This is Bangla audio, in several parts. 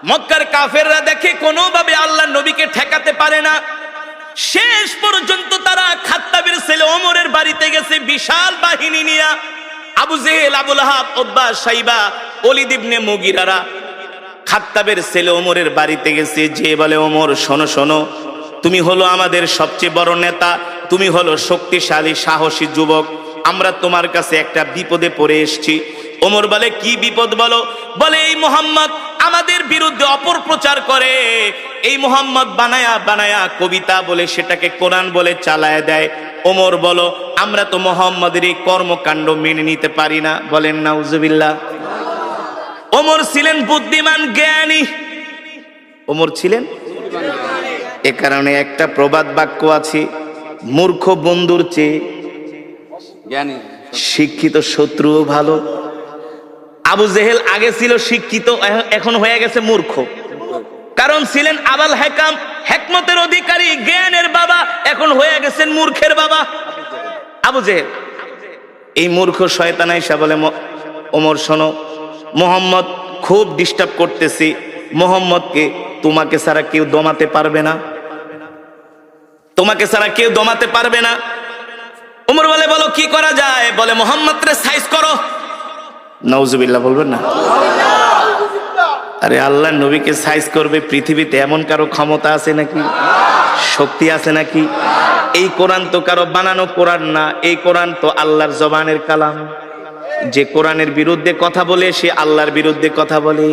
মক্কার কাফেররা দেখে কোনোভাবে আল্লাহর নবীকে ঠেকাতে পারে না। শেষ পর্যন্ত তারা খাত্তাবের ছেলে ওমরের বাড়িতে গেছে বিশাল বাহিনী নিয়ে। আবু জেহেল, আবু লাহাব, উতবা, শাইবা, ওলীদ ইবনে মুগীরারা খাত্তাবের ছেলে ওমরের বাড়িতে গেছে। যে বলে, ওমর শোনো শোনো, তুমি হলো আমাদের সবচেয়ে বড় নেতা, তুমি হলো শক্তিশালী সাহসী যুবক, আমরা তোমার কাছে একটা বিপদে পড়ে এসেছি। ওমর বলে, কি বিপদ বলো? বলে, এই মুহাম্মদ আমাদের বিরুদ্ধে অপপ্রচার করে, এই মুহাম্মদ বানায়া বানায়া কবিতা বলে সেটাকে কোরআন বলে চালায় দেয়। ওমর বলো, আমরা তো মুহাম্মাদের এই কর্মকাণ্ড মেনে নিতে পারি না। বলেন নাউজুবিল্লাহ। ওমর ছিলেন বুদ্ধিমান, জ্ঞানী। ওমর ছিলেন, এ কারণে একটা প্রবাদ বাক্য আছে, মূর্খ বন্ধুর চেয়ে জ্ঞানী শিক্ষিত শত্রুও ভালো। আবু জেহেল আগে ছিল শিক্ষিত, এখন হয়ে গেছে মূর্খ। কারণ ছিলেন আবাল হেকাম, হেকমতের অধিকারী, জ্ঞানের বাবা, এখন হয়ে গেছেন মূর্খের বাবা আবু জেহেল। এই মূর্খ শয়তান আয়েশা বলে, ওমর শোনো, মুহাম্মদ খুব ডিস্টার্ব করতেছি, মুহাম্মদকে তোমাকে ছাড়া কেউ দমাতে পারবে না, তোমাকে ছাড়া কেউ দমাতে পারবে না। ওমর বলে, বলো কি করা যায়? বলে, মুহাম্মদরে সাইজ করো। নাউজুবিল্লাহ বলবেন না? আরে আল্লাহ নবীকে সাইজ করবে পৃথিবীতে এমন কারো ক্ষমতা আছে নাকি? শক্তি আছে নাকি? এই কোরআন তো কারো বানানো কোরআন না, এই কোরআন তো আল্লাহর জবানের কালাম। যে কোরআনের বিরুদ্ধে কথা বলে সে আল্লাহর বিরুদ্ধে কথা বলে।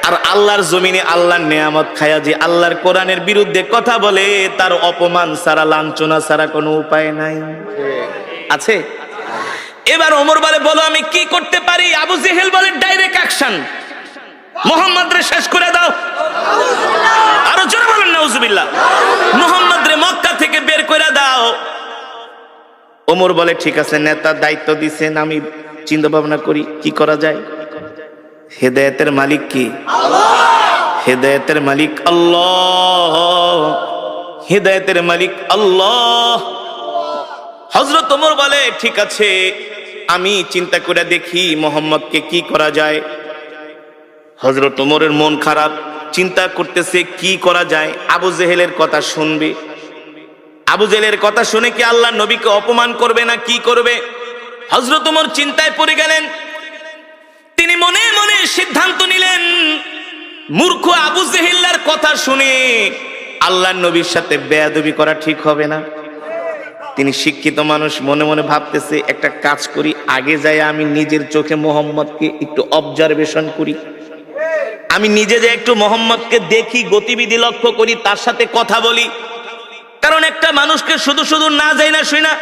আর আল্লাহর জমিনে আল্লাহর নেয়ামত খায়া যে আল্লাহর কোরআনের বিরুদ্ধে কথা বলে, তার অপমান ছাড়া, লাঞ্ছনা ছাড়া কোনো উপায় নাই। আছে? এবার ওমর বলে, বলো আমি কি করতে পারি? আবু জেহেল বলে, ডাইরেক্ট অ্যাকশন, মুহাম্মদরে শেষ করে দাও। আরো জোরে বলেন নাউজুবিল্লাহ। মুহাম্মদরে মক্কা থেকে বের করে দাও। ওমর বলে, ঠিক আছে, নেতার দায়িত্ব দিছেন, আমি চিন্তা ভাবনা করি কি করা যায়। হেদায়েতের মালিক কি? হেদায়েতের মালিক আল্লাহ, হেদায়েতের মালিক আল্লাহ। হযরত ওমর বলে, ঠিক আছে, আমি চিন্তা করে দেখি মুহাম্মদকে কি করা যায়। হযরত ওমরের মন খারাপ, চিন্তা করতেছে কি করা যায়। আবু জেহেলের কথা শুনবে, আবু জেহেলের কথা শুনে কি আল্লাহ নবীকে অপমান করবে না কি করবে? হযরত ওমর চিন্তায় পড়ে গেলেন। তিনি মনে মনে সিদ্ধান্ত নিলেন, মূর্খ আবু জেহেলের কথা শুনে আল্লাহ নবীর সাথে বেয়াদবি করা ঠিক হবে না। তিনি শিক্ষিত মানুষ, মনে মনে ভাবতেছে, একটা কাজ করি, আগে যাই আমি নিজের চোখে মুহাম্মদকে একটু অবজারভেশন করি, আমি নিজে যে একটু মুহাম্মদকে দেখি, গতিবিধি লক্ষ্য করি, তার সাথে কথা বলি। কারণ একটা মানুষকে শুধু শুধু না যাই না শুই না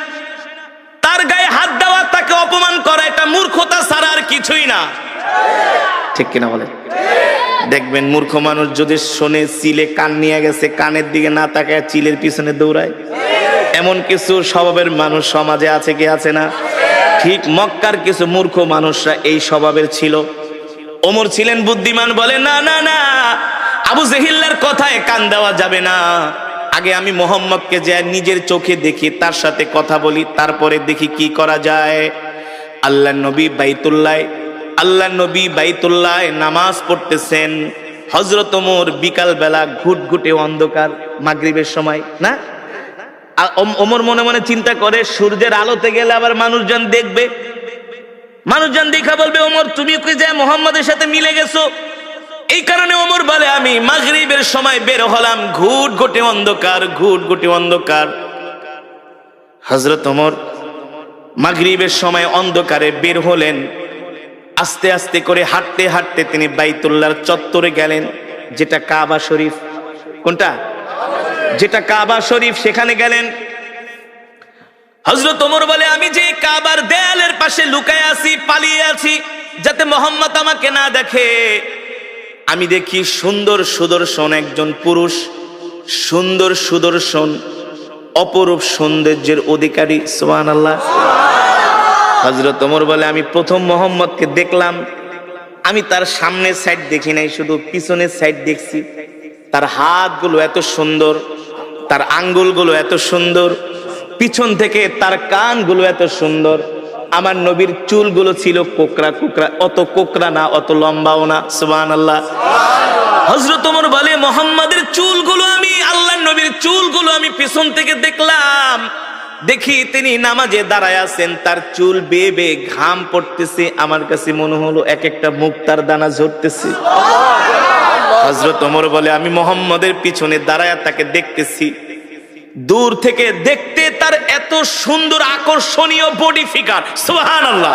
তার গায়ে হাত দেওয়া, তাকে অপমান করা, এটা মূর্খতা ছাড়া আর কিছুই না। ঠিক কিনা বলে? দেখবেন মূর্খ মানুষ যদি শোনে চিলে কান নিয়ে গেছে, কানের দিকে না তাকায় চিলের পিছনে দৌড়ায়। এমন কিছু স্বভাবের মানুষ সমাজে আছে কি আছে না? ঠিক মক্কার কিছু মূর্খ মানুষরা এই স্বভাবের ছিল। ওমর ছিলেন বুদ্ধিমান, বলে, না না না, আবু জেহেলের কথায় কান দেওয়া যাবে না। আগে আমি মুহাম্মদকে যে নিজের চোখে দেখি, তার সাথে কথা বলি, তারপরে দেখি কি করা যায়। আল্লাহ নবী বাইতুল্লাহ নামাজ পড়তেছেন। হযরত ওমর বিকাল বেলা ঘুটঘুটে অন্ধকার, মাগরিবের সময় না, ওমর মনে মনে চিন্তা করে, সূর্যের আলোতে গেলে আবার মানুষজন দেখবে, মানুষজন দেখা বলবে, ওমর তুমি কি যে মুহাম্মদের সাথে মিলে গেছো। এই কারণে ওমর বলে, আমি মাগরিবের সময় বের হলাম, ঘুটঘুটে অন্ধকার, ঘুটঘুটে অন্ধকার। হযরত ওমর মাগরিবের সময় অন্ধকারে বের হলেন। আস্তে আস্তে করে হাঁটতে হাঁটতে তিনি বাইতুল্লাহর চত্বরে গেলেন, যেটা কাবা শরীফ। কোনটা? যেটা কাবা শরীফ, সেখানে গেলেন। হযরত ওমর বলে, আমি যে কাবার দেয়ালের পাশে লুকায় আছি, পালিয়ে আছি, যাতে মুহাম্মদ আমাকে না দেখে। আমি দেখি সুন্দর সুদর্শন একজন পুরুষ, সুন্দর সুদর্শন, অপরূপ সৌন্দর্যের অধিকারী। সুবহানাল্লাহ। হযরত ওমর বলে, আমি প্রথম মুহাম্মদকে দেখলাম, আমি তার সামনের সাইড দেখি নাই, শুধু পিছনের সাইড দেখছি। তার হাতগুলো এত সুন্দর, তার আঙ্গুলগুলো এত সুন্দর, পিছন থেকে তার কানগুলো এত সুন্দর। আমার নবীর চুলগুলো ছিল কোকড়া কোকড়া, অত কোকড়া না, অত লম্বাও না। সুবহানাল্লাহ। হযরত ওমর বলে মুহাম্মাদের চুলগুলো আমি আল্লাহর নবীর চুলগুলো আমি পিছন থেকে দেখলাম, দেখি তিনি নামাজে দাঁড়ায় আছেন, তার চুল বেয়ে বেয়ে ঘাম পড়তেছে, আমার কাছে মনে হলো এক একটা মুক্তার দানা ঝরতেছে। হযরত ওমর বলে আমি মুহাম্মাদের পিছনে দাঁড়ায় তাকে দেখতেছি, দূর থেকে দেখতে তার এত সুন্দর আকর্ষণীয় বডি ফিগার, সুবহানাল্লাহ।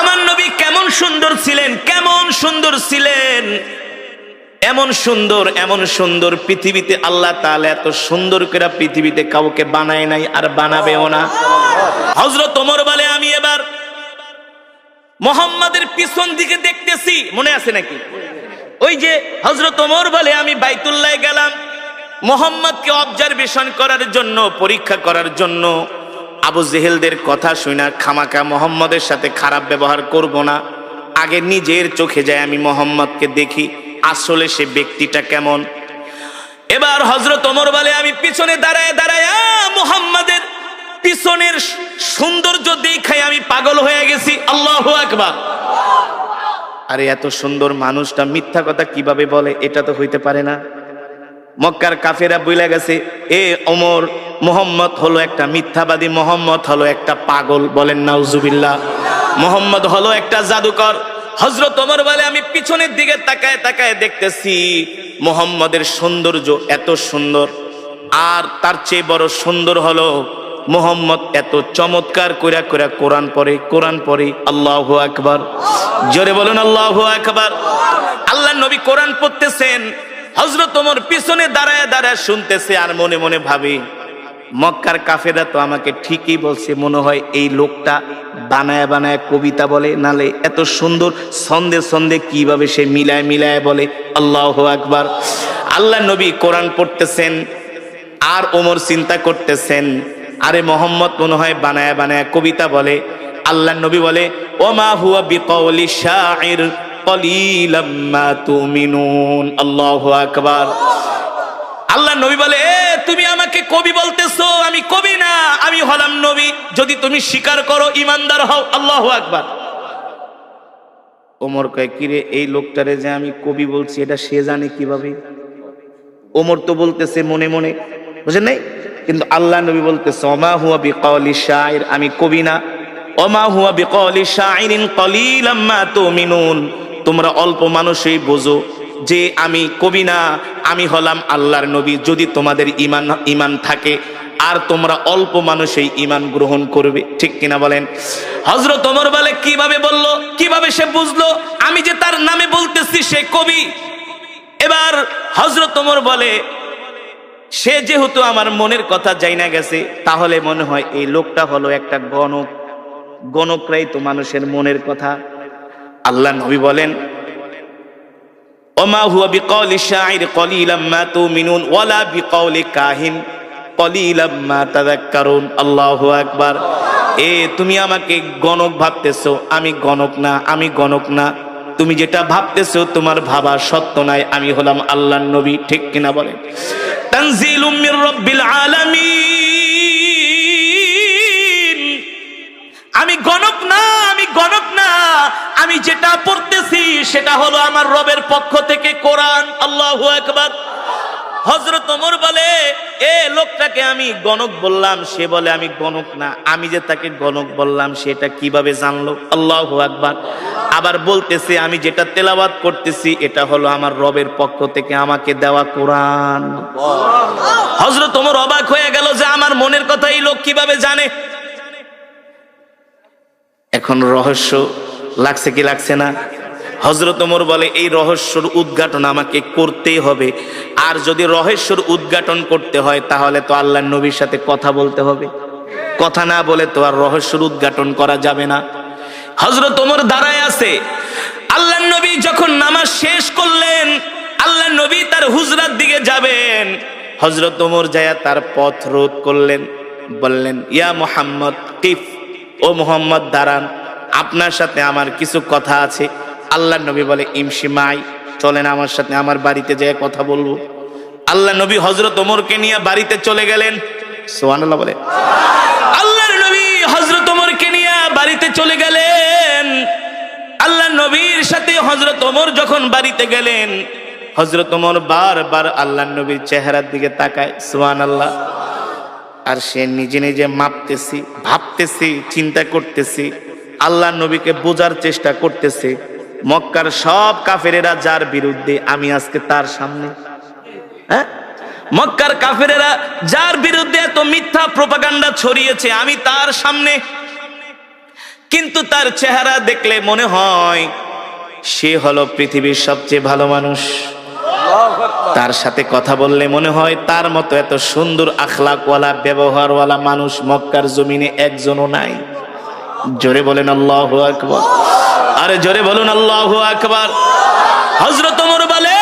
আমার নবী কেমন সুন্দর ছিলেন, কেমন সুন্দর ছিলেন, এমন সুন্দর এমন সুন্দর পৃথিবীতে আল্লাহ তাআলা এত সুন্দর করে পৃথিবীতে কাউকে বানায় নাই, আর বানাবেও না। হযরত ওমর বলে আমি এবার মুহাম্মাদের পিছন দিকে দেখতেছি, মনে আছে নাকি? ওই যে হযরত ওমর বলে আমি বাইতুল্লাহ গেলাম মুহাম্মদকে অবজারভেশন করার জন্য, পরীক্ষা করার জন্য। আবু জেহেলদের কথা শুনে খামাকা মুহাম্মদের সাথে খারাপ ব্যবহার করব না, আগে নিজের চোখে যায় আমি মুহাম্মদকে দেখি আসলে সে ব্যক্তিটা কেমন। এবার হযরত ওমর বলে আমি পিছনে দাঁড়ায় দাঁড়ায় মুহাম্মাদের পিছনের সৌন্দর্য দেখায় আমি পাগল হয়ে গেছি। আল্লাহু আকবার। আরে এত সুন্দর মানুষটা মিথ্যা কথা কিভাবে বলে? এটা তো হইতে পারে না। মক্কার কাফেরা বইলা গেছে এ ওমর, মুহাম্মদ হলো একটা মিথ্যাবাদী, মুহাম্মদ হলো একটা পাগল। বলেন নাউজুবিল্লাহ। মুহাম্মদ হলো একটা জাদুকর। হযরত ওমর বলে আমি পিছনের দিকে তাকায় তাকায় দেখতেছি মুহাম্মদের সৌন্দর্য এত সুন্দর, আর তার চেয়ে বড় সুন্দর হলো মুহাম্মদ এত চমৎকার কইরা কইরা কোরআন পড়ে, কোরআন পড়ে। আল্লাহু আকবার। জোরে বলুন আল্লাহু আকবার। আল্লাহর নবী কোরআন পড়তেছেন, হযরত ওমর পিছনে দাঁড়ায় দাঁড়ায় শুনতেছে, আর মনে মনে ভাবে মক্কার কাফেররা তো আমাকে ঠিকই বলছে, মনে হয় এই লোকটা বানায় বানায় কবিতা বলে, নালে এত সুন্দর ছন্দে ছন্দে কিভাবে সে মিলায় মিলায় বলে। আল্লাহু আকবার। আল্লাহর নবী কোরআন পড়তেছেন, আর ওমর চিন্তা করতেছেন আরে মুহাম্মদ মনে হয় বানায় বানায় কবিতা বলে। আল্লাহর নবী বলে ওমা হুয়া বিকাউলি শাইর কলিলাম মা তুমিনুন। আল্লাহু আকবার। আল্লাহর নবী বলে এ তুমি আমাকে কবি বলতেছো, আমি কবি না, আমি হলাম নবী। যদি তুমি স্বীকার করো ইমানদার হও। আল্লাহু আকবার। ওমর কয় কিরে এই লোকটারে যে আমি কবি বলছি এটা সে জানে কিভাবে? ওমর তো বলতেছে মনে মনে, বুঝেন নাই? কিন্তু আল্লাহ নবী বলতেছে ওমা হুয়া বিকাউলি শাইর, আমি কবি না। ওমা হুয়া বিকাউলি শাইরিন কলিলাম মা তুমিনুন। তোমরা অল্প মানুষই বোঝো যে আমি কবি না, আমি হলাম আল্লাহর নবী। যদি তোমাদের ঈমান থাকে, আর তোমরা অল্প মানুষই ঈমান গ্রহণ করবে। ঠিক কিনা বলেন? হযরত ওমর বলে কিভাবে বললো, কিভাবে সে বুঝলো আমি যে তার নামে বলতেছি সে কবি? এবার হযরত ওমর বলে সে যেহেতু আমার মনের কথা জাইনা গেছে, তাহলে মনে হয় এই লোকটা হলো একটা গণক। গণকরাই তো মানুষের মনের কথা। আল্লাহ নবী বলেন ওমা হুয়া বিকাউলি শাইর কলিলাম মা তুমিনুন ওয়ালা বিকাউলি কাহিন কলিলাম মা তাযাক্কারুন। আল্লাহু আকবার। এ তুমি আমাকে গণক ভাবতেছো, আমি গণক না, আমি গণক না। তুমি যেটা ভাবতেছো তোমার ভাবা সত্য নাই, আমি হলাম আল্লাহর নবী। ঠিক কিনা বলেন? তানজিলুম মির রাব্বিল আলামিন। আমি গণক না, আমি গণক না, আমি যেটা পড়তেছি সেটা হলো আমার রবের পক্ষ থেকে কোরআন। আল্লাহু আকবার। হযরত ওমর বলে এ লোকটাকে আমি গণক বললাম, সে বলে আমি গণক না। আমি যে তাকে গণক বললাম সেটা কিভাবে জানলো? আল্লাহু আকবার। আবার বলতেছে আমি যেটা তেলাওয়াত করতেছি এটা হলো আমার রবের পক্ষ থেকে আমাকে দেওয়া কোরআন। হযরত ওমর অবাক হয়ে গেল যে আমার মনের কথা এই লোক কিভাবে জানে। এখন রহস্য লাগছে কি লাগছে না? হযরত ওমর বলে এই রহস্যর উদ্ঘাটন আমাকে করতেই হবে, আর যদি রহস্যর উদ্ঘাটন করতে হয় তাহলে তো আল্লাহর নবীর সাথে কথা বলতে হবে। কথা না বলে তো আর রহস্যর উদ্ঘাটন করা যাবে না। হযরত ওমর দাঁড়ায় আছে। আল্লাহর নবী যখন নামাজ শেষ করলেন, আল্লাহর নবী তার হুজরার দিকে যাবেন। হযরত ওমর যায়া তার পথ রোধ করলেন, বললেন ইয়া মুহাম্মদ কিফ, ও মুহাম্মদ দাঁড়ান, আপনার সাথে আমার কিছু কথা আছে। আল্লাহর নবী বলে ইমশি মাই, চলেন আমার সাথে, আমার বাড়িতে যেয়ে কথা বলবো। আল্লাহর নবী হযরত ওমরকে নিয়ে বাড়িতে চলে গেলেন। সুবহানাল্লাহ বলে। আল্লাহর নবী হযরত ওমরকে নিয়ে বাড়িতে চলে গেলেন। আল্লাহর নবীর সাথে হযরত ওমর যখন বাড়িতে গেলেন, হযরত ওমর বারবার আল্লাহর নবীর চেহারার দিকে তাকায়, সুবহানাল্লাহ। আর সে নিজে নিজে মাপতেছি, ভাবতেছি, চিন্তা করতেছি, আল্লাহর নবীকে বোঝার চেষ্টা করতেছে। মক্কার সব কাফেরেরা যার বিরুদ্ধে, আমি আজকে তার সামনে। হ্যাঁ, মক্কার কাফেরেরা যার বিরুদ্ধে এত মিথ্যা প্রোপাগান্ডা ছড়িয়েছে, আমি তার সামনে। কিন্তু তার চেহারা দেখলে মনে হয় সে হলো পৃথিবীর সবচেয়ে ভালো মানুষ। তার সাথে কথা বললে মনে হয় তার মতো এত সুন্দর আখলাকওয়ালা, ব্যবহারওয়ালা মানুষ মক্কার জমিনে একজনও নাই। জোরে বলেন আল্লাহু আকবার। আরে জোরে বলুন আল্লাহু আকবার। হযরত ওমর বলে,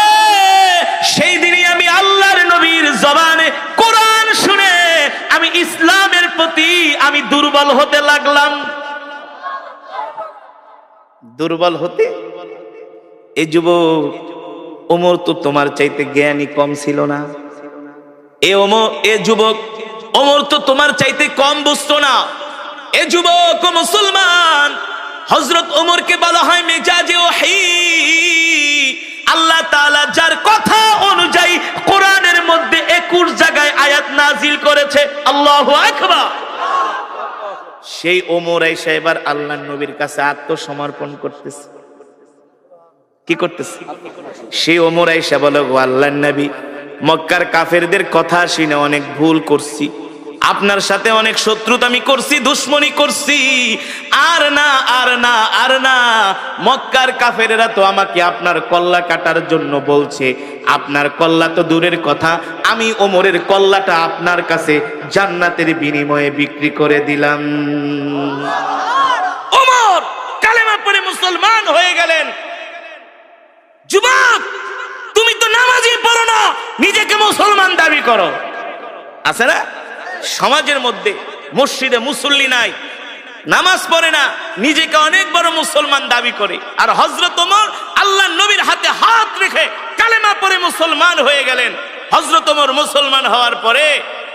সেই দিনই আমি আল্লাহর নবীর জবানে কোরআন শুনে আমি ইসলামের প্রতি আমি দুর্বল হতে লাগলাম। দুর্বল হতে? এই যুবক, ওমর তো তোমার চাইতে জ্ঞানী কম ছিল না। এ যুবক, ওমর তো তোমার চাইতে কম বুঝতো না। এ যুবক ও মুসলমান, হযরত ওমরকে বলা হয় মেজাজে ওহী। আল্লাহ তাআলা যার কথা অনুযায়ী কোরআনের মধ্যে 21 জায়গায় আয়াত নাজিল করেছে। আল্লাহু আকবার। সেই ওমর আয়েশা এবার আল্লাহর নবীর কাছে আত্মসমর্পণ করতেছে। কি করতেছে? সেই ওমর আয়েশা বলে, গো আল্লাহর নবী, মক্কার কাফেরদের কথা শুনে অনেক ভুল করছি, আপনার সাথে অনেক শত্রুতা আমি করছি, দুশ্মনী করছি। আর না, আর না, আর না। মক্কার কাফেরেরা তো আমাকে আপনার কল্লা কাটার জন্য বলছে। আপনার কল্লা তো দূরের কথা, আমি ওমরের কল্লাটা আপনার কাছে জান্নাতের বিনিময়ে বিক্রি করে দিলাম। ওমর কালেমা পড়ে মুসলমান হয়ে গেলেন। যুবক, তুমি তো নামাজই পড়ো না, নিজেকে মুসলমান দাবি করো। আছে না সমাজের মধ্যে? মসজিদে মুসল্লি নাই, নামাজ পড়ে না, নিজেকে অনেক বড় মুসলমান দাবি করে। আর হযরত ওমর আল্লাহর নবীর হাতে হাত রেখে কালেমা পড়ে মুসলমান হয়ে গেলেন। হযরত ওমর মুসলমান হওয়ার পরে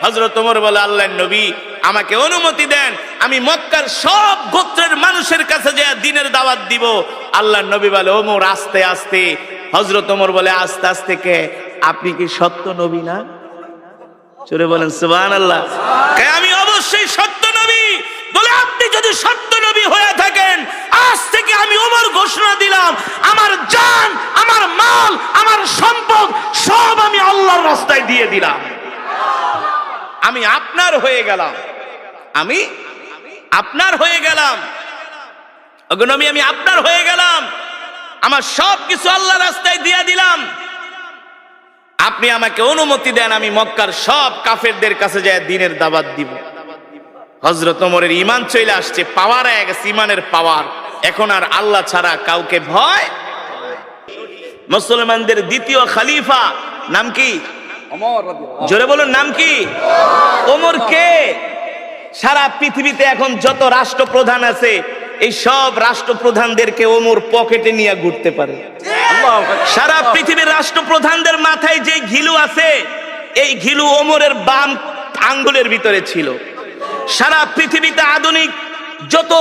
হযরত ওমর বলে, আল্লাহর নবী আমাকে অনুমতি দেন, আমি মক্কার সব গোত্রের মানুষের কাছে যে দ্বীনের দাওয়াত দিব। আল্লাহর নবী বলে, ওমর আস্তে আস্তে। হযরত ওমর বলে, আস্তে আস্তে কে? আপনি কি সত্য নবী না? চলে বলেন সুবহানাল্লাহ। আমি অবশ্যই সত্য নবী। বলে, আপনি যদি সত্য নবী হয়ে থাকেন, আজ থেকে আমি ওমর ঘোষণা দিলাম, আমার জান, আমার মাল, আমার সম্পদ সব আমি আল্লাহর রাস্তায় দিয়ে দিলাম। আমি আপনার হয়ে গেলাম, আমি আপনার হয়ে গেলাম। ওগো নবী, আমি আপনার হয়ে গেলাম, আমার সব কিছু আল্লাহর রাস্তায় দিয়ে দিলাম। আপনি আমাকে অনুমতি দেন, আমি মক্কার সব কাফেরদের কাছে যায় দ্বীনের দাওয়াত দিব। হযরত ওমরের ঈমান চলে আসছে, পাওয়ার হয়ে গেছে, ঈমানের পাওয়ার। এখন আর আল্লাহ ছাড়া কাউকে ভয়। মুসলমানদের দ্বিতীয় খলিফা নাম কি? জোরে বলুন, নাম কি? ওমর কে? সারা পৃথিবীতে এখন যত রাষ্ট্রপ্রধান আছে, এই সব রাষ্ট্রপ্রধানদেরকে ওমর পকেটে নিয়ে ঘুরতে পারে। সারা পৃথিবীর রাষ্ট্রপ্রধানদের মাথায় যে ঘিলু আছে, এই ঘিলু ওমরের বাম আঙ্গুলের ভিতরে ছিল। সারা পৃথিবীতে যত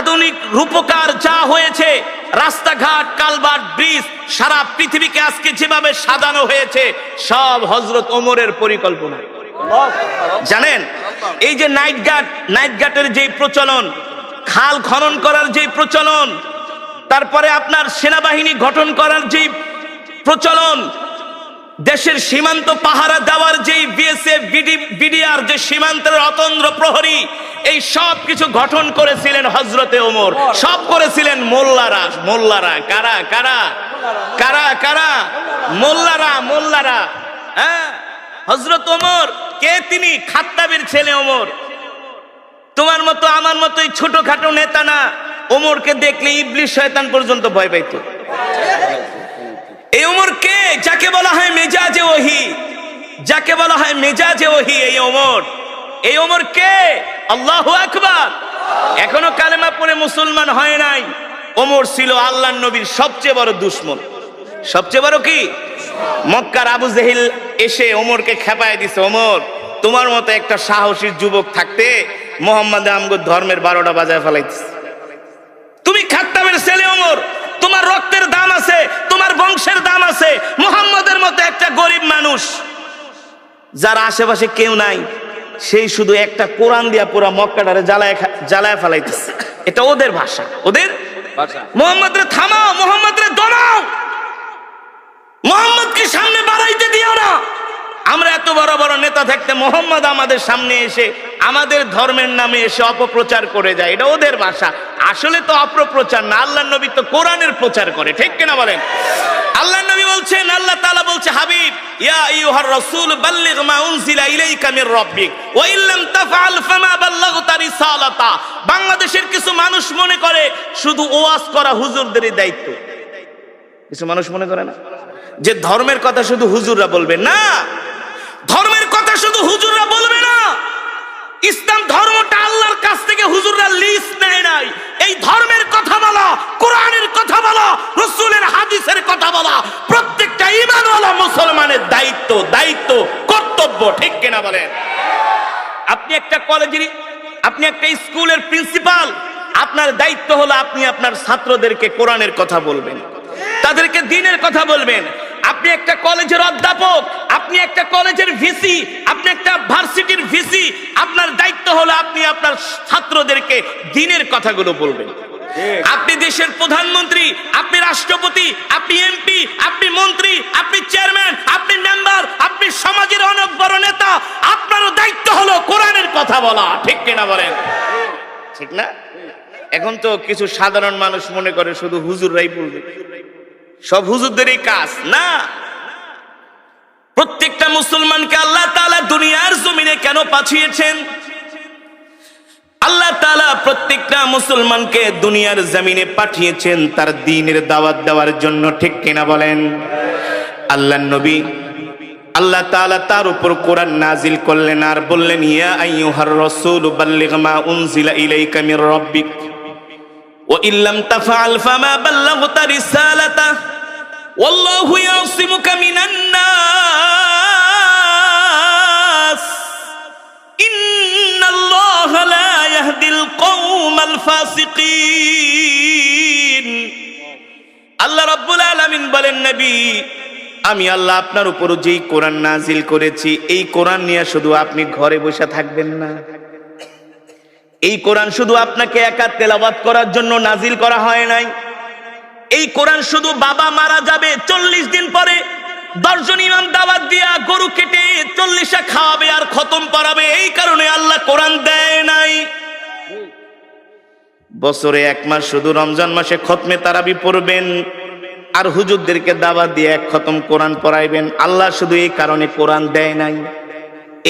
আধুনিক রূপকার যা হয়েছে, রাস্তাঘাট, কালভার্ট, ব্রিজ, সারা পৃথিবীকে আজকে যেভাবে সাজানো হয়েছে, সব হযরত ওমরের পরিকল্পনা। জানেন, এই যে নাইট গাটের যে প্রচলন, খাল খনন করার যে প্রচলন, তারপরে আপনার সেনাবাহিনী গঠন করার যে প্রচলন, দেশের সীমান্ত পাহারা দেওয়ার যে বিএসএফ, বিডিআর, যে সীমান্তের অতন্দ্র প্রহরী, এই সব কিছু গঠন করেছিলেন হযরতে ওমর। সব করেছিলেন মোল্লারা। কারা কারা কারা কারা? মোল্লারা। হ্যাঁ, হযরত ওমর কে? তিনি খাত্তাবের ছেলে ওমর। তোমার মতো আমার মতোই ছোটখাটো নেতা না। ওমরকে দেখলে ইবলিস শয়তান পর্যন্ত ভয় পাইতো। এই ওমর কে? যাকে বলা হয় মেজাজে ওহী, যাকে বলা হয় মেজাজে ওহী, এই ওমর কে? আল্লাহু আকবার। এখনো কালেমা পড়ে মুসলমান হয় নাই। ওমর ছিল আল্লাহর নবীর সবচেয়ে বড় দুশমন। সবচেয়ে বড় কি? মক্কার আবু জেহেল এসে ওমরকে খেপায় দিছে, ওমর তোমার মতো একটা সাহসী যুবক থাকতে মুহাম্মদ আমগো ধর্মের 12টা বাজায় ফেলাইতেছে। তুমি খাত্তাবের ছেলে ওমর, তোমার রক্তের দাম আছে, তোমার বংশের দাম আছে। মুহাম্মদ মানুষ যার আশেপাশে কেউ নাই, সেই শুধু একটা কোরআন দিয়া পুরা মক্কাটারে জ্বালায় ফেলাইতেছে। এটা ওদের ভাষা, ওদের ভাষা। মোহাম্মদ রে থামাও, মোহাম্মদ রে দমাও, মোহাম্মদকে সামনে বাড়াইতে দিও না। আমরা এত বড় বড় নেতা থাকতে মোহাম্মদ আমাদের সামনে এসে আমাদের ধর্মের নামে এসে অপপ্রচার করে যায়, এটা ওদের ভাষা। আসলে তো অপপ্রচার না, আল্লাহর নবী তো কোরআনের প্রচার করে, ঠিক কিনা বলেন? আল্লাহর নবী বলছেন, আল্লাহ তাআলা বলছে, হাবিব ইয়া আইয়ুহার রাসূল বাল্লিগ মা উনজিলা ইলাইকা মির রাব্বিক ওয়া ইল্লাম তাফআল ফামা বাল্লাগতা রিসালাতা। বাংলাদেশের কিছু মানুষ মনে করে শুধু ওয়াজ করা হুজুরদেরই দায়িত্ব। কিছু মানুষ মনে করে না যে ধর্মের কথা শুধু হুজুররা বলবে, না, ধর্মের কথা শুধু হুজুররা বলবে না। ইসলাম ধর্মটা আল্লাহর কাছ থেকে হুজুররা লিস্ট নেয় নাই। এই ধর্মের কথা বলা, কোরআনের কথা বলা, রাসূলের হাদিসের কথা বলা প্রত্যেকটা ঈমানওয়ালা মুসলমানের দায়িত্ব, কর্তব্য, ঠিক কিনা বলেন? আপনি একটা কলেজের, আপনি একটা স্কুলের প্রিন্সিপাল, আপনার দায়িত্ব হলো আপনি আপনার ছাত্রদেরকে কোরআনের কথা বলবেন, তাদেরকে দ্বীনের কথা বলবেন। আপনি একটা কলেজের অধ্যাপক, আপনি একটা কলেজের ভিসি, আপনি একটা ভার্সিটির ভিসি, আপনার দায়িত্ব হলো আপনি আপনার ছাত্রদেরকে দ্বীনের কথাগুলো বলবেন। আপনি দেশের প্রধানমন্ত্রী, আপনি রাষ্ট্রপতি, আপনি এমপি, আপনি মন্ত্রী, আপনি চেয়ারম্যান, আপনি মেম্বার, আপনি সমাজের অনেক বড় নেতা, আপনারও দায়িত্ব হলো কোরআনের কথা বলা, ঠিক কিনা বলেন? ঠিক না? এখন তো কিছু সাধারণ মানুষ মনে করে শুধু হুজুররাই বলবে, সব হুজুরদেরই কাজ। না, প্রত্যেকটা মুসলমানকে আল্লাহ তাআলা দুনিয়ার জমিনে কেন পাঠিয়েছেন? আল্লাহ তাআলা প্রত্যেকটা মুসলমানকে দুনিয়ার জমিনে পাঠিয়েছেন তার দ্বীনের দাওয়াত দেওয়ার জন্য, ঠিক কিনা বলেন? আল্লাহর নবী আল্লাহ তাআলা তার উপর কোরআন নাজিল করলেন আর বললেন, ইয়া আইয়ুহার রাসূল বাল্লিগ মা উনজিলা ইলাইকা মির রাব্বিক ওয়া ইল্লাম তাফআল ফামা বাল্লাগতা রিসালাতা ওয়াল্লাহু ইয়াসিমুকা মিনান নাস ইন্নাল্লাহা লা ইয়াহদিল কওমাল ফাসিকিন। আল্লাহ রাব্বুল আলামিন বলেন, নবী আমি আল্লাহ আপনার উপর যেই কোরআন নাজিল করেছি, এই কোরআন নিয়ে শুধু আপনি ঘরে বসে থাকবেন না। এই কোরআন শুধু আপনাকে একা তেলাওয়াত করার জন্য নাজিল করা হয় নাই। এই কোরআন শুধু বাবা মারা যাবে 40 দিন পরে 10 জন ইমাম দাওয়াত দিয়া গরু কেটে 40টা খাওয়াবে আর খতম পড়াবে, এই কারণে আল্লাহ কোরআন দেয় নাই। বছরে 1 মাস শুধু রমজান মাসে খতমে তারাবি পড়বেন আর হুজুরদেরকে দাওয়াত দিয়ে 1 খতম কোরআন পড়াইবেন। আল্লাহ শুধু এই কারণে কোরআন দেয় নাই।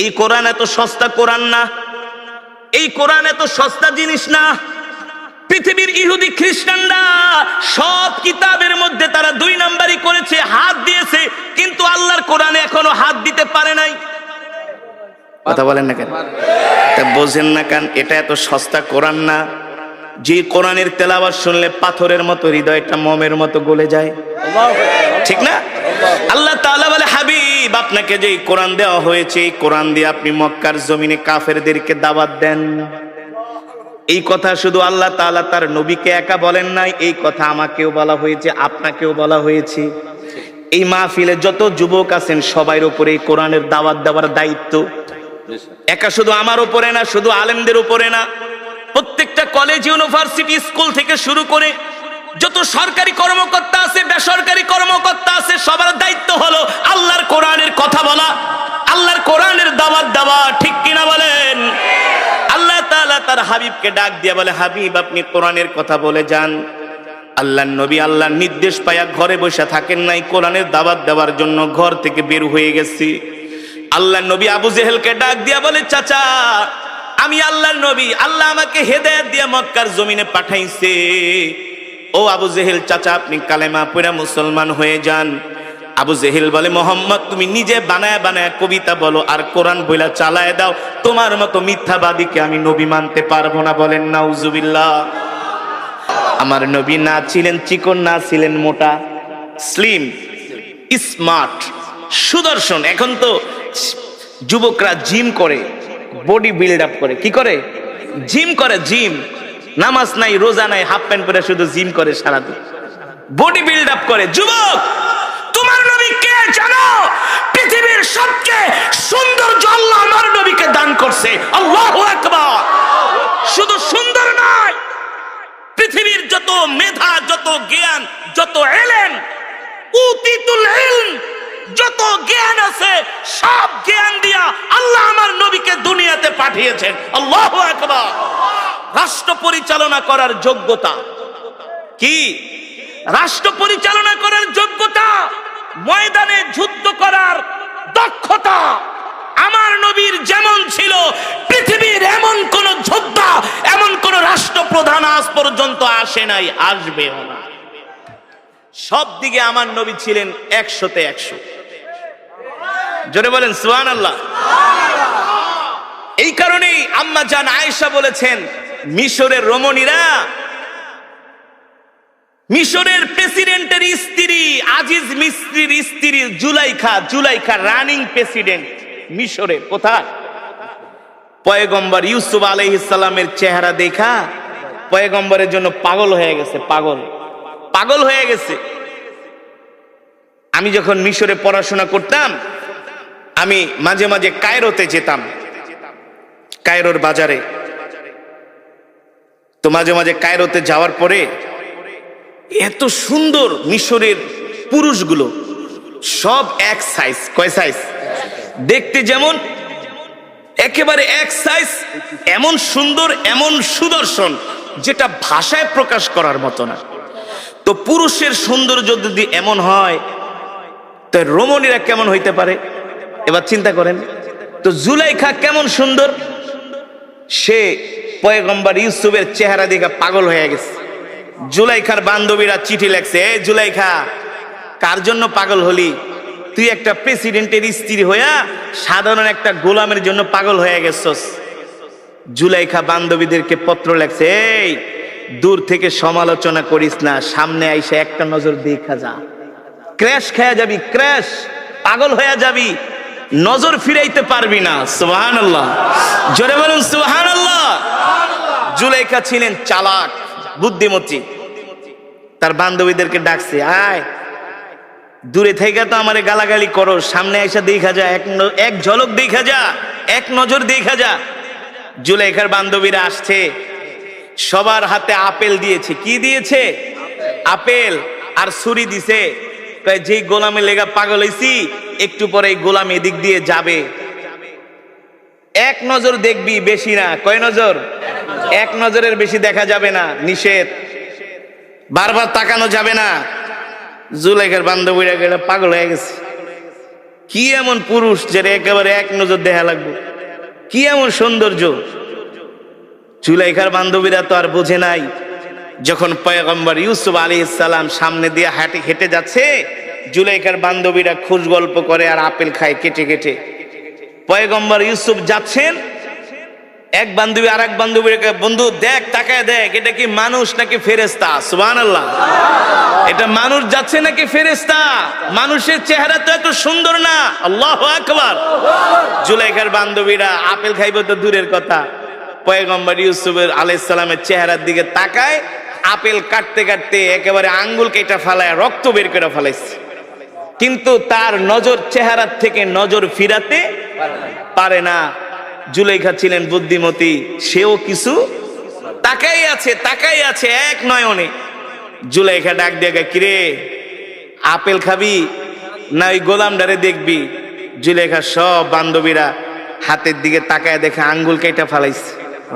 এই কোরআন এত সস্তা কোরআন না, এই কোরআন এত সস্তা জিনিস না। পৃথিবীর ইহুদি খ্রিস্টানরা সব কিতাবের মধ্যে তারা 2 নাম্বারই করেছে, হাত দিয়েছে, কিন্তু আল্লাহর কোরআনে এখনো হাত দিতে পারে নাই। কথা বলেন না কেন? তা বোঝেন না কেন? এটা এত সস্তা কোরআন না যে কোরআনের তেলাওয়াত শুনলে পাথরের মতো হৃদয়টা মোমের মতো গলে যায়, ঠিক না? আল্লাহ তাআলা বলে, হাবিব আপনাকে যে কোরআন দেওয়া হয়েছে, এই কোরআন দিয়ে আপনি মক্কার জমিনে কাফেরদেরকে দাওয়াত দেন। এই কথা শুধু আল্লাহ তাআলা তার নবীকে একা বলেন নাই, এই কথা আমাকেও বলা হয়েছে, আপনাকেও বলা হয়েছে। এই মাহফিলে যত যুবক আছেন সবার উপরে এই কোরআনের দাওয়াত দেওয়ার দায়িত্ব একা শুধু আমার উপরে না, শুধু আলেমদের উপরে না, প্রত্যেকটা কলেজ, ইউনিভার্সিটি, স্কুল থেকে শুরু করে যত সরকারি কর্মকর্তা আছে, বেসরকারি কর্মকর্তা আছে, সবার দায়িত্ব হলো আল্লাহর কোরআনের কথা বলা, আল্লাহর কোরআনের দাওয়াত দেওয়া, ঠিক কিনা বলেন? আল্লাহ তাআলা তার হাবিবকে ডাক দিয়ে বলে, হাবিব আপনি কোরআনের কথা বলে যান। আল্লাহর নবী আল্লাহর নির্দেশ পায়া ঘরে বসে থাকেন নাই, কোরআনের দাওয়াত দেওয়ার জন্য ঘর থেকে বের হয়ে গেছি। আল্লাহর নবী আবু জেহেলকে ডাক দিয়া বলে, চাচা আমি আল্লাহর নবী, আল্লাহ আমাকে হেদায়েত দিয়ে মক্কার জমিনে পাঠাইছে। ও আবু জেহেল চাচা আপনি কালেমা পড়ে মুসলমান হয়ে যান। আবু জেহেল বলে, মোহাম্মদ তুমি নিজে বানায় বানায় কবিতা বলো আর কোরআন বইলা চালায় দাও, তোমার মতো মিথ্যাবাদীকে আমি নবী মানতে পারবো না। বলেন নাউজুবিল্লাহ। আমার নবী না ছিলেন চিকন, না ছিলেন মোটা, স্লিম, স্মার্ট, সুদর্শন। এখন তো যুবকরা জিম করে, বডি বিল্ড আপ করে। কি করে? জিম করে। জিম, নামাজ নাই, রোজা নাই, হাফ প্যান্ট পরে শুধু জিম করে সারাদিন, বডি বিল্ড আপ করে। যুবক তোমার নবী কে জানো? পৃথিবীর করছে। আল্লাহু আকবার। শুধু সুন্দর নয়, পৃথিবীর যত মেধা, যত জ্ঞান, যত ইলম, উতিতুল ইলম, যত জ্ঞান আছে সব জ্ঞান দিয়া আল্লাহ আমার নবীকে দুনিয়াতে পাঠিয়েছেন। আল্লাহু আকবার। রাষ্ট্র পরিচালনা করার যোগ্যতা কি? রাষ্ট্র পরিচালনা করার যোগ্যতা, ময়দানে যুদ্ধ করার দক্ষতা আমার নবীর যেমন ছিল, পৃথিবীর এমন কোন যোদ্ধা, এমন কোন রাষ্ট্রপ্রধান আজ পর্যন্ত আসে নাই, আসবেও না। সব দিকে আমার নবী ছিলেন 100-তে 100। জোরে বলেন সুবহানাল্লাহ। এই কারণেই আম্মা জান আয়েশা বলেছেন, মিশরের রমণীরা, মিশরের প্রেসিডেন্টের স্ত্রী, আজিজ মিস্ত্রির স্ত্রী জুলাইখা রানিং প্রেসিডেন্ট মিশরে। কোথায়? পয়গম্বর ইউসুফ আলাইহিস সালামের চেহারা দেখা পয়গম্বরের জন্য পাগল হয়ে গেছে, পাগল হয়ে গেছে। আমি যখন মিশরে পড়াশোনা করতাম, আমি মাঝে মাঝে কায়রোতে যেতাম, কায়রোর বাজারে। তো মাঝে মাঝে কায়রোতে যাওয়ার পরে এত সুন্দর মিশরের পুরুষগুলো, সব এক সাইজ। কয় সাইজ? দেখতে যেমন একেবারে এক সাইজ, এমন সুন্দর, এমন সুদর্শন, যেটা ভাষায় প্রকাশ করার মতো না। তো পুরুষের সৌন্দর্য যদি এমন হয়, তো রমণীরা কেমন হইতে পারে? এবার চিন্তা করেন তো, জুলাইখা কেমন সুন্দর। সে পয়গম্বর ইউসুফের চেহারা দেখে পাগল হয়ে গেছে। জুলাইখার বান্ধবীরা চিঠি লেখছে, এ জুলাইখা, কার জন্য পাগল হলি? তুই একটা প্রেসিডেন্টের স্ত্রী হইয়া সাধারণ একটা গোলামের জন্য পাগল হয়ে গেছস। জুলাইখা বান্ধবীদেরকে পত্র লেখছে, এই দূর থেকে সমালোচনা করিস না, সামনে আইসা একটা নজর দেখা যা, ক্র্যাশ খেয়ে যাবি, ক্র্যাশ, পাগল হয়ে যাবি, নজর ফিরাইতে পারবি না। সুবহানাল্লাহ। জোরে বলুন সুবহানাল্লাহ। জুলাইখা ছিলেন চালাক, বুদ্ধিমতী। তার বান্ধবীদেরকে ডাকছে, আয়, দূরে থেকে তো আমারে গালাগালি করো, সামনে এসে দেখা যা, এক ঝলক দেখা যা, এক নজর দেখা যা। জুলাইখার বান্ধবীরা আসছে, সবার হাতে আপেল দিয়েছে। কি দিয়েছে? আপেল আর ছুরি দিছে। যে গোলামে লেগা পাগল হইছি, একটু পরে গোলাম এদিক দিয়ে যাবে, এক নজর দেখবি, বেশি না। কয় নজর? এক নজরের বেশি দেখা যাবে না, নিষেধ। বারবার তাকানো যাবে না। জুলাইখার বান্ধবীরা গেলে পাগল হয়ে গেছে। কি এমন পুরুষ যেটা একেবারে এক নজর দেখা লাগবে? কি এমন সৌন্দর্য? জুলাইখার বান্ধবীরা তো আর বোঝে নাই, যখন পয়গম্বর ইউসুফ আলাইহিস সালাম সামনে দিয়ে হেঁটে যাচ্ছে, জুলাইখার বান্ধবীরা খুশ গল্প করে আর আপেল খায় কেটে কেটে। পয়গম্বর ইউসুফ যাচ্ছেন, এক বান্ধবী আর এক বান্ধবীকে, বন্ধু দেখ, তাকায় দেখ, এটা কি মানুষ নাকি ফেরেশতা? সুবহানাল্লাহ। এটা মানুষ যাচ্ছে নাকি ফেরেশতা? মানুষের চেহারা তো এত সুন্দর না। আল্লাহু আকবার। জুলাইখার বান্ধবীরা আপেল খাইবে তো দূরের কথা, পয়গম্বর ইউসুফ আলাইহিস সালামের চেহারার দিকে তাকায়, আপেল কাটতে কাটতে একেবারে আঙ্গুল কেটে ফেলায় রক্ত বের করে ফেলাইছে। কিন্তু তার নজর চেহারার থেকে নজর ফিরাতে পারে না। জুলাইখা ছিলেন বুদ্ধিমতী, সেও কিছু তাকাই আছে এক নয়নে। জুলাইখা ডাক দিয়ে, কিরে, আপেল খাবি না ওই গোলামডারে দেখবি? জুলাইখা সব বান্ধবীরা হাতের দিকে তাকায় দেখে আঙ্গুল কেটে ফেলাইছে,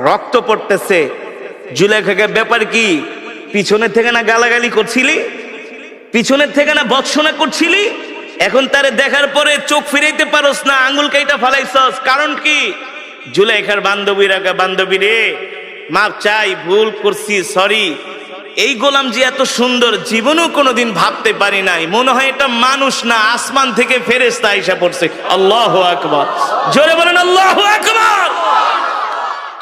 রক্ত পড়তেছে। জুলাইখাকে, ব্যাপার কি? পিছনের থেকে না গালাগালি করছিলি, পিছনের থেকে না ভৎসনা করছিলি, এখন তারে দেখার পরে চোখ ফিরাইতে পারস না, আঙ্গুল কেটে ফেলাইছস, কারণ কি? জুলাইখার বান্ধবীরা, বান্ধবী রে, মাপ চাই, ভুল করছি, সরি। এই গোলাম যে এত সুন্দর জীবনেও কোনোদিন ভাবতে পারি নাই, মনে হয় এটা মানুষ না, আসমান থেকে ফেরেশতা আইসা পড়ছে। আল্লাহু আকবার। জোরে বলেন আল্লাহু আকবার।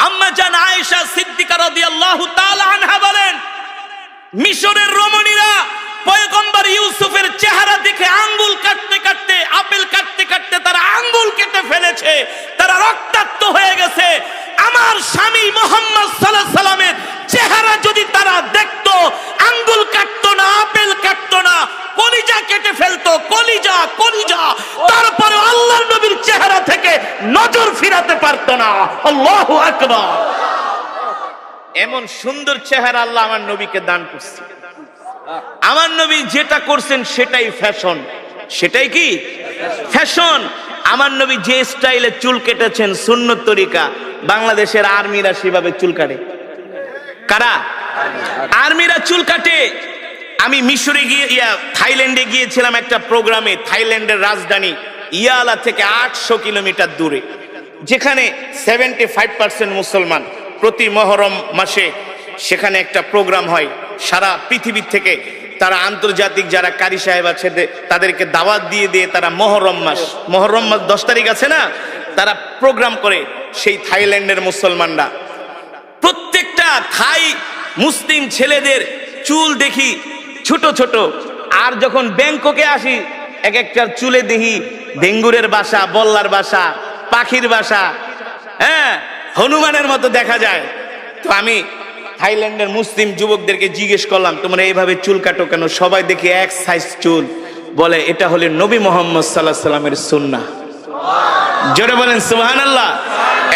আম্মা জান আয়েশা সিদ্দিকা রাদিয়াল্লাহু তাআলা আনহা বলেন, মিশরের রমণীরা পয়গম্বর ইউসুফের চেহারা দেখে আঙ্গুল কাটতে কাটতে, আপেল কাটতে কাটতে তারা আঙ্গুল কেটে ফেলেছে, তারা রক্তাক্ত হয়ে গেছে। আমার স্বামী মুহাম্মদ সাল্লাল্লাহু আলাইহি সাল্লামের চেহারা যদি তারা দেখতো, আঙ্গুল কাটতো না, আপেল কাটতো না, কলিজা কেটে ফেলতো, কলিজা। তারপরে আল্লাহর নবীর চেহারা থেকে নজর ফিরাতে পারতো না। আল্লাহু আকবার। এমন সুন্দর চেহারা আল্লাহ আমার নবীকে দান করছে। আমার নবী যেটা করছেন সেটাই ফ্যাশন। সেটাই কি ফ্যাশন। আমার নবী যে স্টাইলে চুল কেটেছেন সুন্নত তরিকা, বাংলাদেশের আর্মিরা সেভাবে চুল কাটে। কারা? আর্মিরা চুল কাটে। আমি মিশরে গিয়ে থাইল্যান্ডে গিয়েছিলাম একটা প্রোগ্রামে। থাইল্যান্ডের রাজধানী ইয়ালা থেকে 800 কিলোমিটার দূরে, যেখানে 75% মুসলমান। প্রতি মহরম মাসে সেখানে একটা প্রোগ্রাম হয়। সারা পৃথিবী থেকে তারা আন্তর্জাতিক যারা কারি সাহেব আছে তাদেরকে দাওয়াত দিয়ে দিয়ে তারা মহরম মাস 10 তারিখ আছে না, তারা প্রোগ্রাম করে। সেই থাইল্যান্ডের মুসলমানরা প্রত্যেকটা থাই মুসলিম ছেলেদের চুল দেখি ছোট ছোট। আর যখন ব্যাংককে আসি এক একটার চুলে দেখি ডেঙ্গুরের বাসা, বল্লার বাসা, পাখির বাসা, হ্যাঁ হনুমানের মতো দেখা যায়। তো আমি থাইল্যান্ডের মুসলিম যুবকদেরকে জিজ্ঞেস করলাম, তোমরা এইভাবে চুল কাটো কেন? সবাই দেখি এক সাইজ চুল। বলে এটা হলো নবী মুহাম্মদ সাল্লাল্লাহু আলাইহি সাল্লামের সুন্নাহ। জোরে বলেন সুবহানাল্লাহ।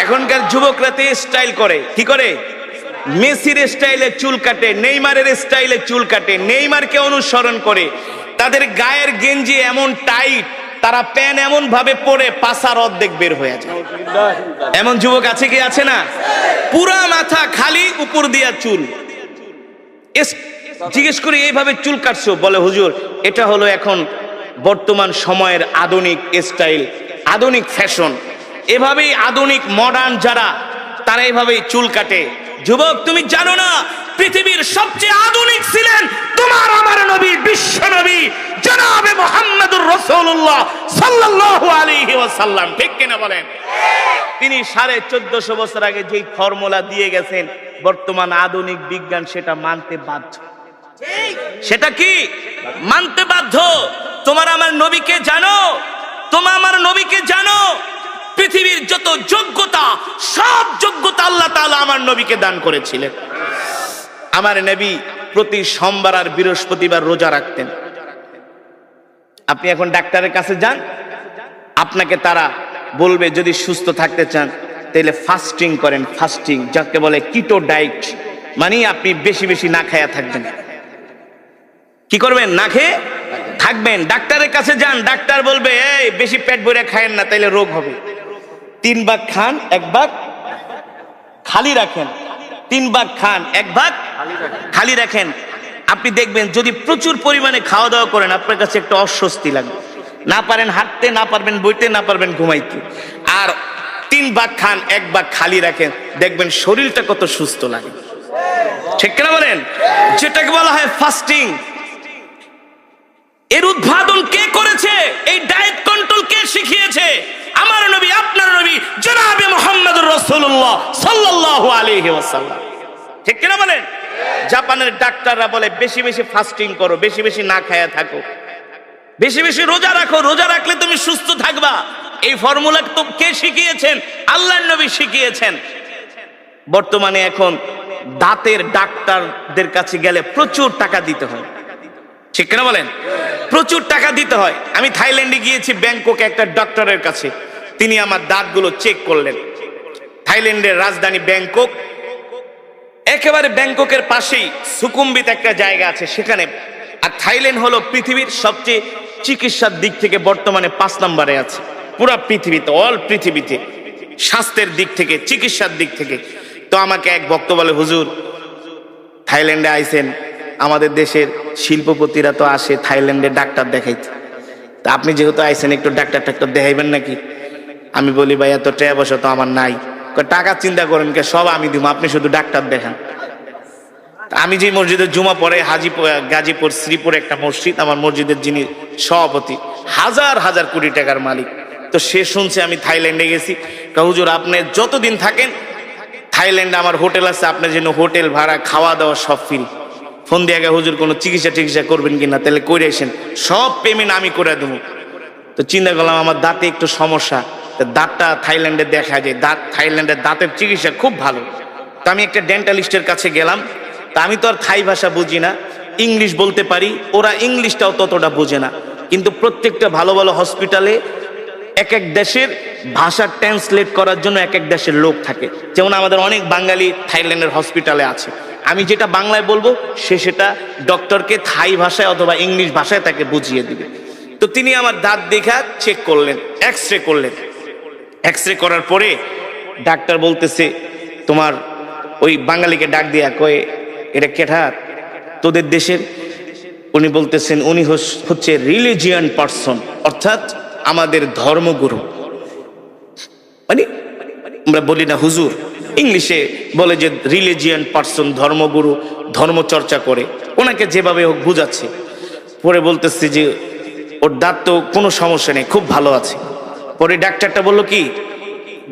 এখনকার যুবকরা তো স্টাইল করে, কি করে? মেসির স্টাইলে চুল কাটে, নেইমারের স্টাইলে চুল কাটে, নেইমারকে অনুসরণ করে। তাদের গায়ের গেঞ্জি এমন টাইট, তারা প্যান এমন ভাবে পরে পাছার অর্ধেক বের হয়ে যায়। এমন যুবক আছে কি আছে না? পুরা মাথা খালি, উপর দিয়া চুল। জিজ্ঞেস করি এইভাবে চুল কাটছো? বলে হুজুর এটা হলো এখন বর্তমান সময়ের আধুনিক স্টাইল, আধুনিক ফ্যাশন। এভাবেই আধুনিক মডার্ন যারা, তারা এইভাবেই চুল কাটে। যুবক তুমি জানো না পৃথিবীর সবচেয়ে আধুনিক ছিলেন তোমার আমার নবী, বিশ্ব নবী জনাবে মুহাম্মদুর রাসূলুল্লাহ সাল্লাল্লাহু আলাইহি ওয়াসাল্লাম। ঠিক কিনা বলেন? তিনি 1450 বছর আগে যেই ফর্মুলা দিয়ে গেছেন, বর্তমান আধুনিক বিজ্ঞান সেটা মানতে বাধ্য। সেটা কি? মানতে বাধ্য। তোমার আমার নবীকে জানো, তোমার আমার নবীকে জানো। পৃথিবীর যত যোগ্যতা, সব যোগ্যতা আল্লাহ তাআলা আমার নবীকে দান করেছিলেন। আমার নবী প্রতি সোমবার আর বৃহস্পতিবার রোজা রাখতেন। আপনি এখন ডাক্তারের কাছে যান, আপনাকে তারা বলবে যদি সুস্থ থাকতে চান তাহলে ফাস্টিং করেন। ফাস্টিং যাকে বলে কিটো ডায়েট, মানে আপনি বেশি বেশি না খায়া থাকবেন। কি করবেন? না খেয়ে থাকবেন। ডাক্তারের কাছে যান, ডাক্তার বলবে এই বেশি পেট ভরে খায়েন না, তাইলে রোগ হবে। 3 ভাগ খান, 1 ভাগ খালি রাখেন। 3 ভাগ খান, 1 ভাগ খালি রাখেন। আপনি দেখবেন যদি প্রচুর পরিমাণে খাওয়া দাওয়া করেন, আপনার কাছে একটা অস্বস্তি লাগবে। না পারেন হাঁটতে, না পারবেন বইতে, না পারবেন ঘুমাইতে। আর 3 ভাগ খান, 1 ভাগ খালি রাখেন, দেখবেন শরীরটা কত সুস্থ লাগে। ঠিক কিনা বলেন? যেটাকে বলা হয় ফাস্টিং। এর উদ্ভাবন কে করেছে? এই ডায়েট কন্ট্রোল কে শিখিয়েছে? আমার নবী, আপনার নবী জনাবে মুহাম্মদুর রাসূলুল্লাহ সাল্লাল্লাহু আলাইহি ওয়াসাল্লাম। ঠিক কিনা বলেন? জাপানের ডাক্তাররা বলে বেশি বেশি ফাস্টিং করো, বেশি বেশি না খায়া থাকো, বেশি বেশি রোজা রাখো, রোজা রাখলে তুমি সুস্থ থাকবা। এই ফর্মুলা তো কে শিখিয়েছেন? আল্লাহর নবী শিখিয়েছেন। বর্তমানে এখন দাঁতের ডাক্তারদের কাছে গেলে প্রচুর টাকা দিতে হয়। ঠিক কিনা বলেন? প্রচুর টাকা দিতে হয়। আমি থাইল্যান্ডে গিয়েছি, ব্যাংককে একটা ডক্টরের কাছে। তিনি আমার দাঁতগুলো চেক করলেন। থাইল্যান্ডের রাজধানী ব্যাংকক, একেবারে ব্যাংককের পাশেই সুকুম্বিত একটা জায়গা আছে সেখানে। আর থাইল্যান্ড হলো পৃথিবীর সবচেয়ে চিকিৎসার দিক থেকে বর্তমানে 5 নম্বরে আছে পুরা পৃথিবীতে, অল পৃথিবীতে, স্বাস্থ্যের দিক থেকে, চিকিৎসার দিক থেকে। তো আমাকে এক ভক্ত বলে, হুজুর থাইল্যান্ডে আইছেন, আমাদের দেশের শিল্পপতিরা তো আসে থাইল্যান্ডে ডাক্তার দেখাইতে, তা আপনি যেহেতু আইছেন একটু ডাক্তার দেখাইবেন নাকি? আমি বলি ভাই এত টাকা পয়সা তো আমার নাই। টাকা চিন্তা করেন কে, সব আমি দিব, আপনি শুধু ডাক্তার দেখান। আমি যে মসজিদের জুমা পড়ে গাজীপুর শ্রীপুরে একটা মসজিদ, আমার মসজিদের যিনি সভাপতি হাজার হাজার কোটি টাকার মালিক, তো সে শুনছে আমি থাইল্যান্ডে গেছি। হুজুর আপনি যতদিন থাকেন থাইল্যান্ডে আমার হোটেল আছে, আপনার জন্য হোটেল ভাড়া, খাওয়া দাওয়া সব ফ্রি। ফোন দিয়ে আগে হুজুর কোনো চিকিৎসা করবেন কিনা, তাহলে করে আসেন, সব পেমেন্ট আমি করে দেবো। তো চিন্তা করলাম আমার দাঁতে একটু সমস্যা, দাঁতটা থাইল্যান্ডে দেখা যায়, থাইল্যান্ডের দাঁতের চিকিৎসা খুব ভালো। তো আমি একটা ডেন্টালিস্টের কাছে গেলাম। তা আমি তো আর থাই ভাষা বুঝি না, ইংলিশ বলতে পারি, ওরা ইংলিশটাও ততটা বোঝে না। কিন্তু প্রত্যেকটা ভালো ভালো হসপিটালে এক এক দেশের ভাষা ট্রান্সলেট করার জন্য এক এক দেশের লোক থাকে। যেমন আমাদের অনেক বাঙালি থাইল্যান্ডের হসপিটালে আছে, আমি যেটা বাংলায় বলবো সে সেটা ডক্টরকে থাই ভাষায় অথবা ইংলিশ ভাষায় তাকে বুঝিয়ে দিবে। তো তিনি আমার দাঁত দেখা চেক করলেন, এক্স রে করলেন। এক্স রে করার পরে ডাক্তার বলতেছে, তোমার ওই বাঙালিকে ডাক দিয়া কয়ে, এটা কেঠার তোদের দেশের? উনি বলতেছেন উনি হচ্ছে রিলিজিয়ান পার্সন, অর্থাৎ আমাদের ধর্মগুরু। মানে আমরা বলি না হুজুর, ইংলিশে বলে যে রিলিজিয়ান পার্সন, ধর্মগুরু, ধর্ম চর্চা করে, ওনাকে যেভাবে হোক বুঝাচ্ছে। পরে বলতেছে যে ওর দাঁত তো কোনো সমস্যা নেই, খুব ভালো আছে। পরে ডাক্তারটা বলল কি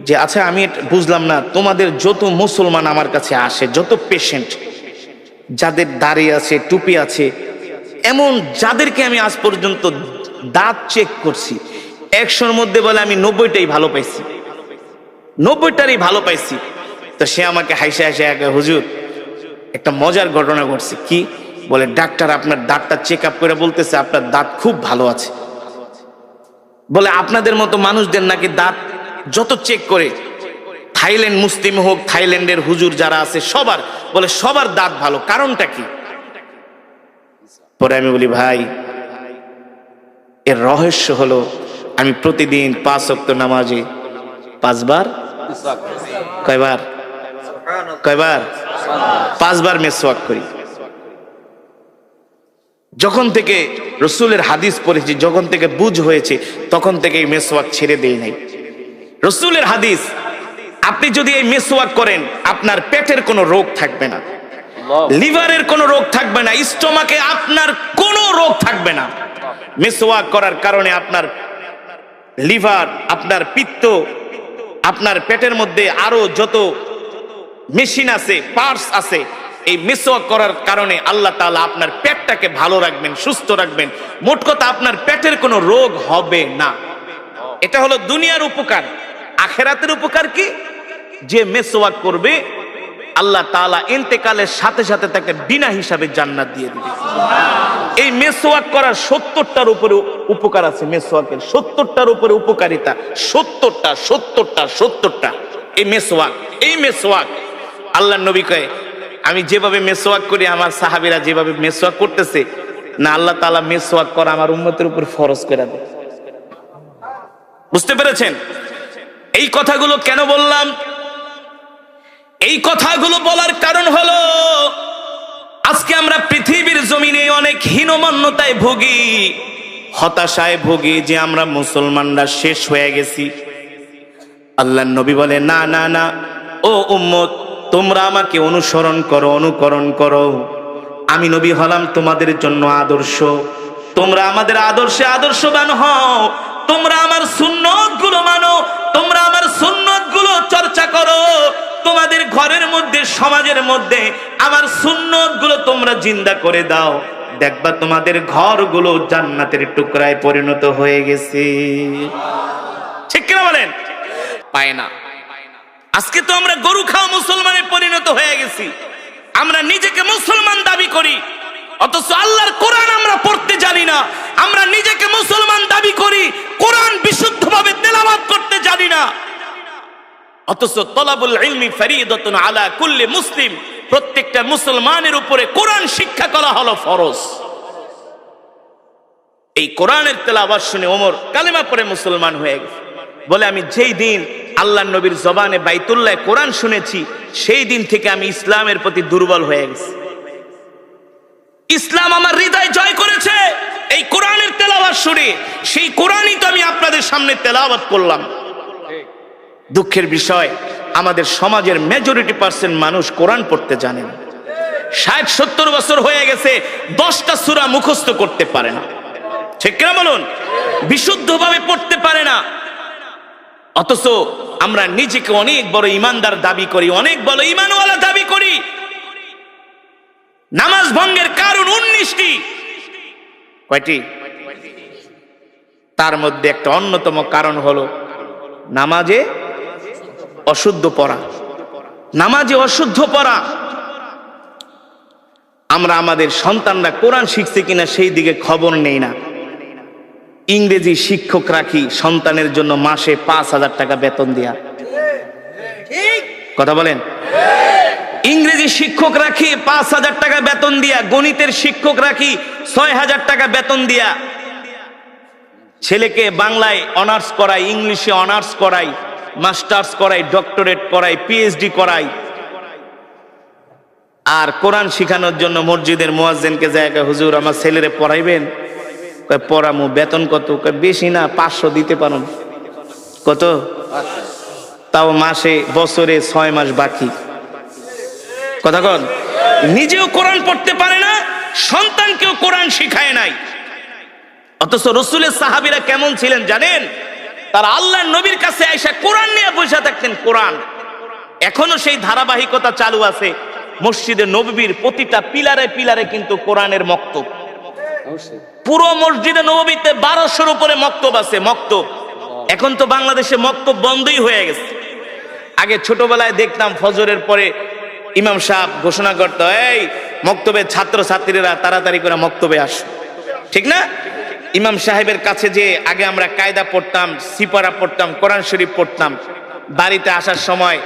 যে আচ্ছা আমি বুঝলাম না, তোমাদের যত মুসলমান আমার কাছে আসে, যত পেশেন্ট যাদের দাড়ি আছে, টুপি আছে, এমন যাদেরকে আমি আজ পর্যন্ত দাঁত চেক করছি, 100-র মধ্যে বলে আমি 90টাই ভালো পাইছি, 90টারই ভালো পাইছি। তো সে আমাকে হাসে হাসে হুজুর একটা মজার ঘটনা ঘটছে। কি বলে? ডাক্তার আপনার দাঁতটা চেক আপ করে বলতেছে আপনার দাঁত খুব ভালো আছে। বলে আপনাদের মতো মানুষদের নাকি দাঁত যত চেক করে, থাইল্যান্ড মুসলিম হোক, থাইল্যান্ডের হুজুর যারা আছে সবার, বলে সবার দাঁত ভালো, কারণটা কি? পরে আমি বলি ভাই এর রহস্য হলো আমি প্রতিদিন 5 ওয়াক্ত নামাজে 5 বার, কয়বার? 5 বার মেসওয়াক করি। যখন থেকে রসুলের হাদিস পড়েছি, যখন থেকে বুঝ হয়েছে, তখন থেকে এই মেসওয়াক ছেড়ে দেই নাই। রসুলের হাদিস, আপনি যদি এই মেসওয়াক করেন আপনার পেটের কোনো রোগ থাকবে না, লিভারের কোনো রোগ থাকবে না, স্টোমাকে আপনার কোনো রোগ থাকবে না। মেসওয়াক করার কারণে আপনার লিভার, আপনার পিত্ত, আপনার পেটের মধ্যে আরো যত মেশিন আছে, পার্টস আছে, এই মেসওয়াক করার কারণে আল্লাহ তাআলা আপনার পেটটাকে ভালো রাখবেন, সুস্থ রাখবেন। মোট কথা আপনার পেটের কোনো রোগ হবে না। এটা হলো দুনিয়ার উপকার। আখিরাতের উপকার কি? যে মেসওয়াক করবে আল্লাহ তাআলা ইন্তেকালের সাথে সাথে তাকে বিনা হিসাবে জান্নাত দিয়ে দিবে। এই মেসওয়াক করার 70টার উপরে উপকার আছে। মেসওয়াকের 70টার উপরে উপকারিতা, 70টা এই মেসওয়াক আল্লাহর নবী কয় আমি যেভাবে মেসওয়াক করি, আমার সাহাবীরা যেভাবে মেসওয়াক করতেছে না, আল্লাহ তাআলা মেসওয়াক করা আমার উম্মতের উপর ফরজ করে দেয়। বুঝতে পেরেছেন? এই কথাগুলো কেন বললাম? এই কথাগুলো বলার কারণ হলো আজকে আমরা পৃথিবীর জমিনে অনেক হীনমন্যতায় ভুগি, হতাশায় ভুগি যে আমরা মুসলমানরা শেষ হয়ে গেছি। আল্লাহর নবী বলে না না না, ও উম্মত তোমরা আমাকে অনুকরণ করো। আমি নবী হলাম তোমাদের জন্য আদর্শ, তোমরা আমাদের আদর্শে আদর্শবান হও। তোমরা আমার সুন্নতগুলো মানো, তোমরা আমার সুন্নতগুলো চর্চা করো। তোমাদের ঘরের মধ্যে, সমাজের মধ্যে আমার সুন্নতগুলো তোমরা জিন্দা করে দাও, দেখবা তোমাদের ঘরগুলো জান্নাতের টুকরায় পরিণত হয়ে গেছে। ঠিক কিনা বলেন? পায় না। আজকে তো আমরা গরু খাওয়া মুসলমানে পরিণত হয়ে গেছি। আমরা নিজেকে মুসলমান দাবি করি, অথচ আল্লাহর কোরআন আমরা পড়তে জানি না। আমরা নিজেকে মুসলমান দাবি করি, কোরআন বিশুদ্ধভাবে তেলাওয়াত করতে জানি না। অথচ তলাবুল ইলমি ফরিদাতুন আলা কুল্লি মুসলিম, প্রত্যেকটা মুসলমানের উপরে কোরআন শিক্ষা করা হলো ফরজ। এই কোরআনের তেলাওয়াত শুনে ওমর কালেমা পড়ে মুসলমান হয়ে গেছে। বলে আমি যেই দিন আল্লাহর নবীর জবানে বাইতুল্লাহ কোরআন শুনেছি, সেই দিন থেকে আমি ইসলামের প্রতি দুর্বল হয়ে গেছি। ইসলাম আমার হৃদয় জয় করেছে এই কোরআনের তেলাওয়াত শুনে। সেই কোরআনই তো আমি আপনাদের সামনে তেলাওয়াত করলাম। দুঃখের বিষয়, আমাদের সমাজের মেজরিটি পার্সেন্ট মানুষ কোরআন পড়তে জানে না। 60-70 বছর হয়ে গেছে, 10টা সূরা মুখস্থ করতে পারে না। ঠিক কিনা বলুন? বিশুদ্ধভাবে পড়তে পারে না। অথচ আমরা নিজেকে অনেক বড় ইমানদার দাবি করি, অনেক বড় ইমানওয়ালা দাবি করি। নামাজ ভঙ্গের কারণ 19টি। কয়টি? তার মধ্যে একটা অন্যতম কারণ হলো নামাজে অশুদ্ধ পড়া। নামাজে অশুদ্ধ পড়া। আমরা আমাদের সন্তানরা কোরআন শিখছে কিনা সেই দিকে খবর নেই না। ইংরেজি শিক্ষক রাখি সন্তানের জন্য মাসে 5,000 টাকা বেতন দিয়া। কথা বলেন। ইংরেজি শিক্ষক রাখি 5,000 টাকা বেতন দিয়া, গণিতের শিক্ষক রাখি 6,000 টাকা বেতন দিয়া, ছেলেকে বাংলায় অনার্স করাই, ইংলিশে অনার্স করাই, মাস্টার্স করাই, ডক্টরেট করাই, পিএইচডি করাই। আর কোরআন শিখানোর জন্য মসজিদের মুয়াজ্জিনকে জায়গা, হুজুর আমার ছেলেরে পড়াইবেন? কয় পড়ামু। বেতন কত? কয় বেশি না, 500 দিতে পারেন। কত? তাও মাসে, বছরে 6 মাস বাকি। কথা কন। নিজেও কোরআন পড়তে পারে না, সন্তানকেও কোরআন শিখায় নাই। অথচ রাসূলের সাহাবীরা কেমন ছিলেন জানেন? তারা আল্লাহর নবীর কাছে আয়েশা কোরআন নিয়ে বসে থাকতেন। কোরআন এখনো সেই ধারাবাহিকতা চালু আছে। মসজিদে নববীর প্রতিটা পিলারে পিলারে কিন্তু কোরআনের মক্তব। পুরো মসজিদে নববীতে 1200-র উপরে মক্তব আছে। মক্তব এখন তো বাংলাদেশে মক্তব বন্ধই হয়ে গেছে। আগে ছোটবেলায় দেখতাম ফজরের পরে ইমাম সাহেব ঘোষণা করতো, এই মক্তবের ছাত্র ছাত্রীরা তাড়াতাড়ি করে মক্তবে আসো। ঠিক না? ইমাম সাহেবের কাছে যে আগে আমরা কায়দা পড়তাম, সিপারা পড়তাম, কোরআন শরীফ পড়তাম। বাড়িতে আসার সময়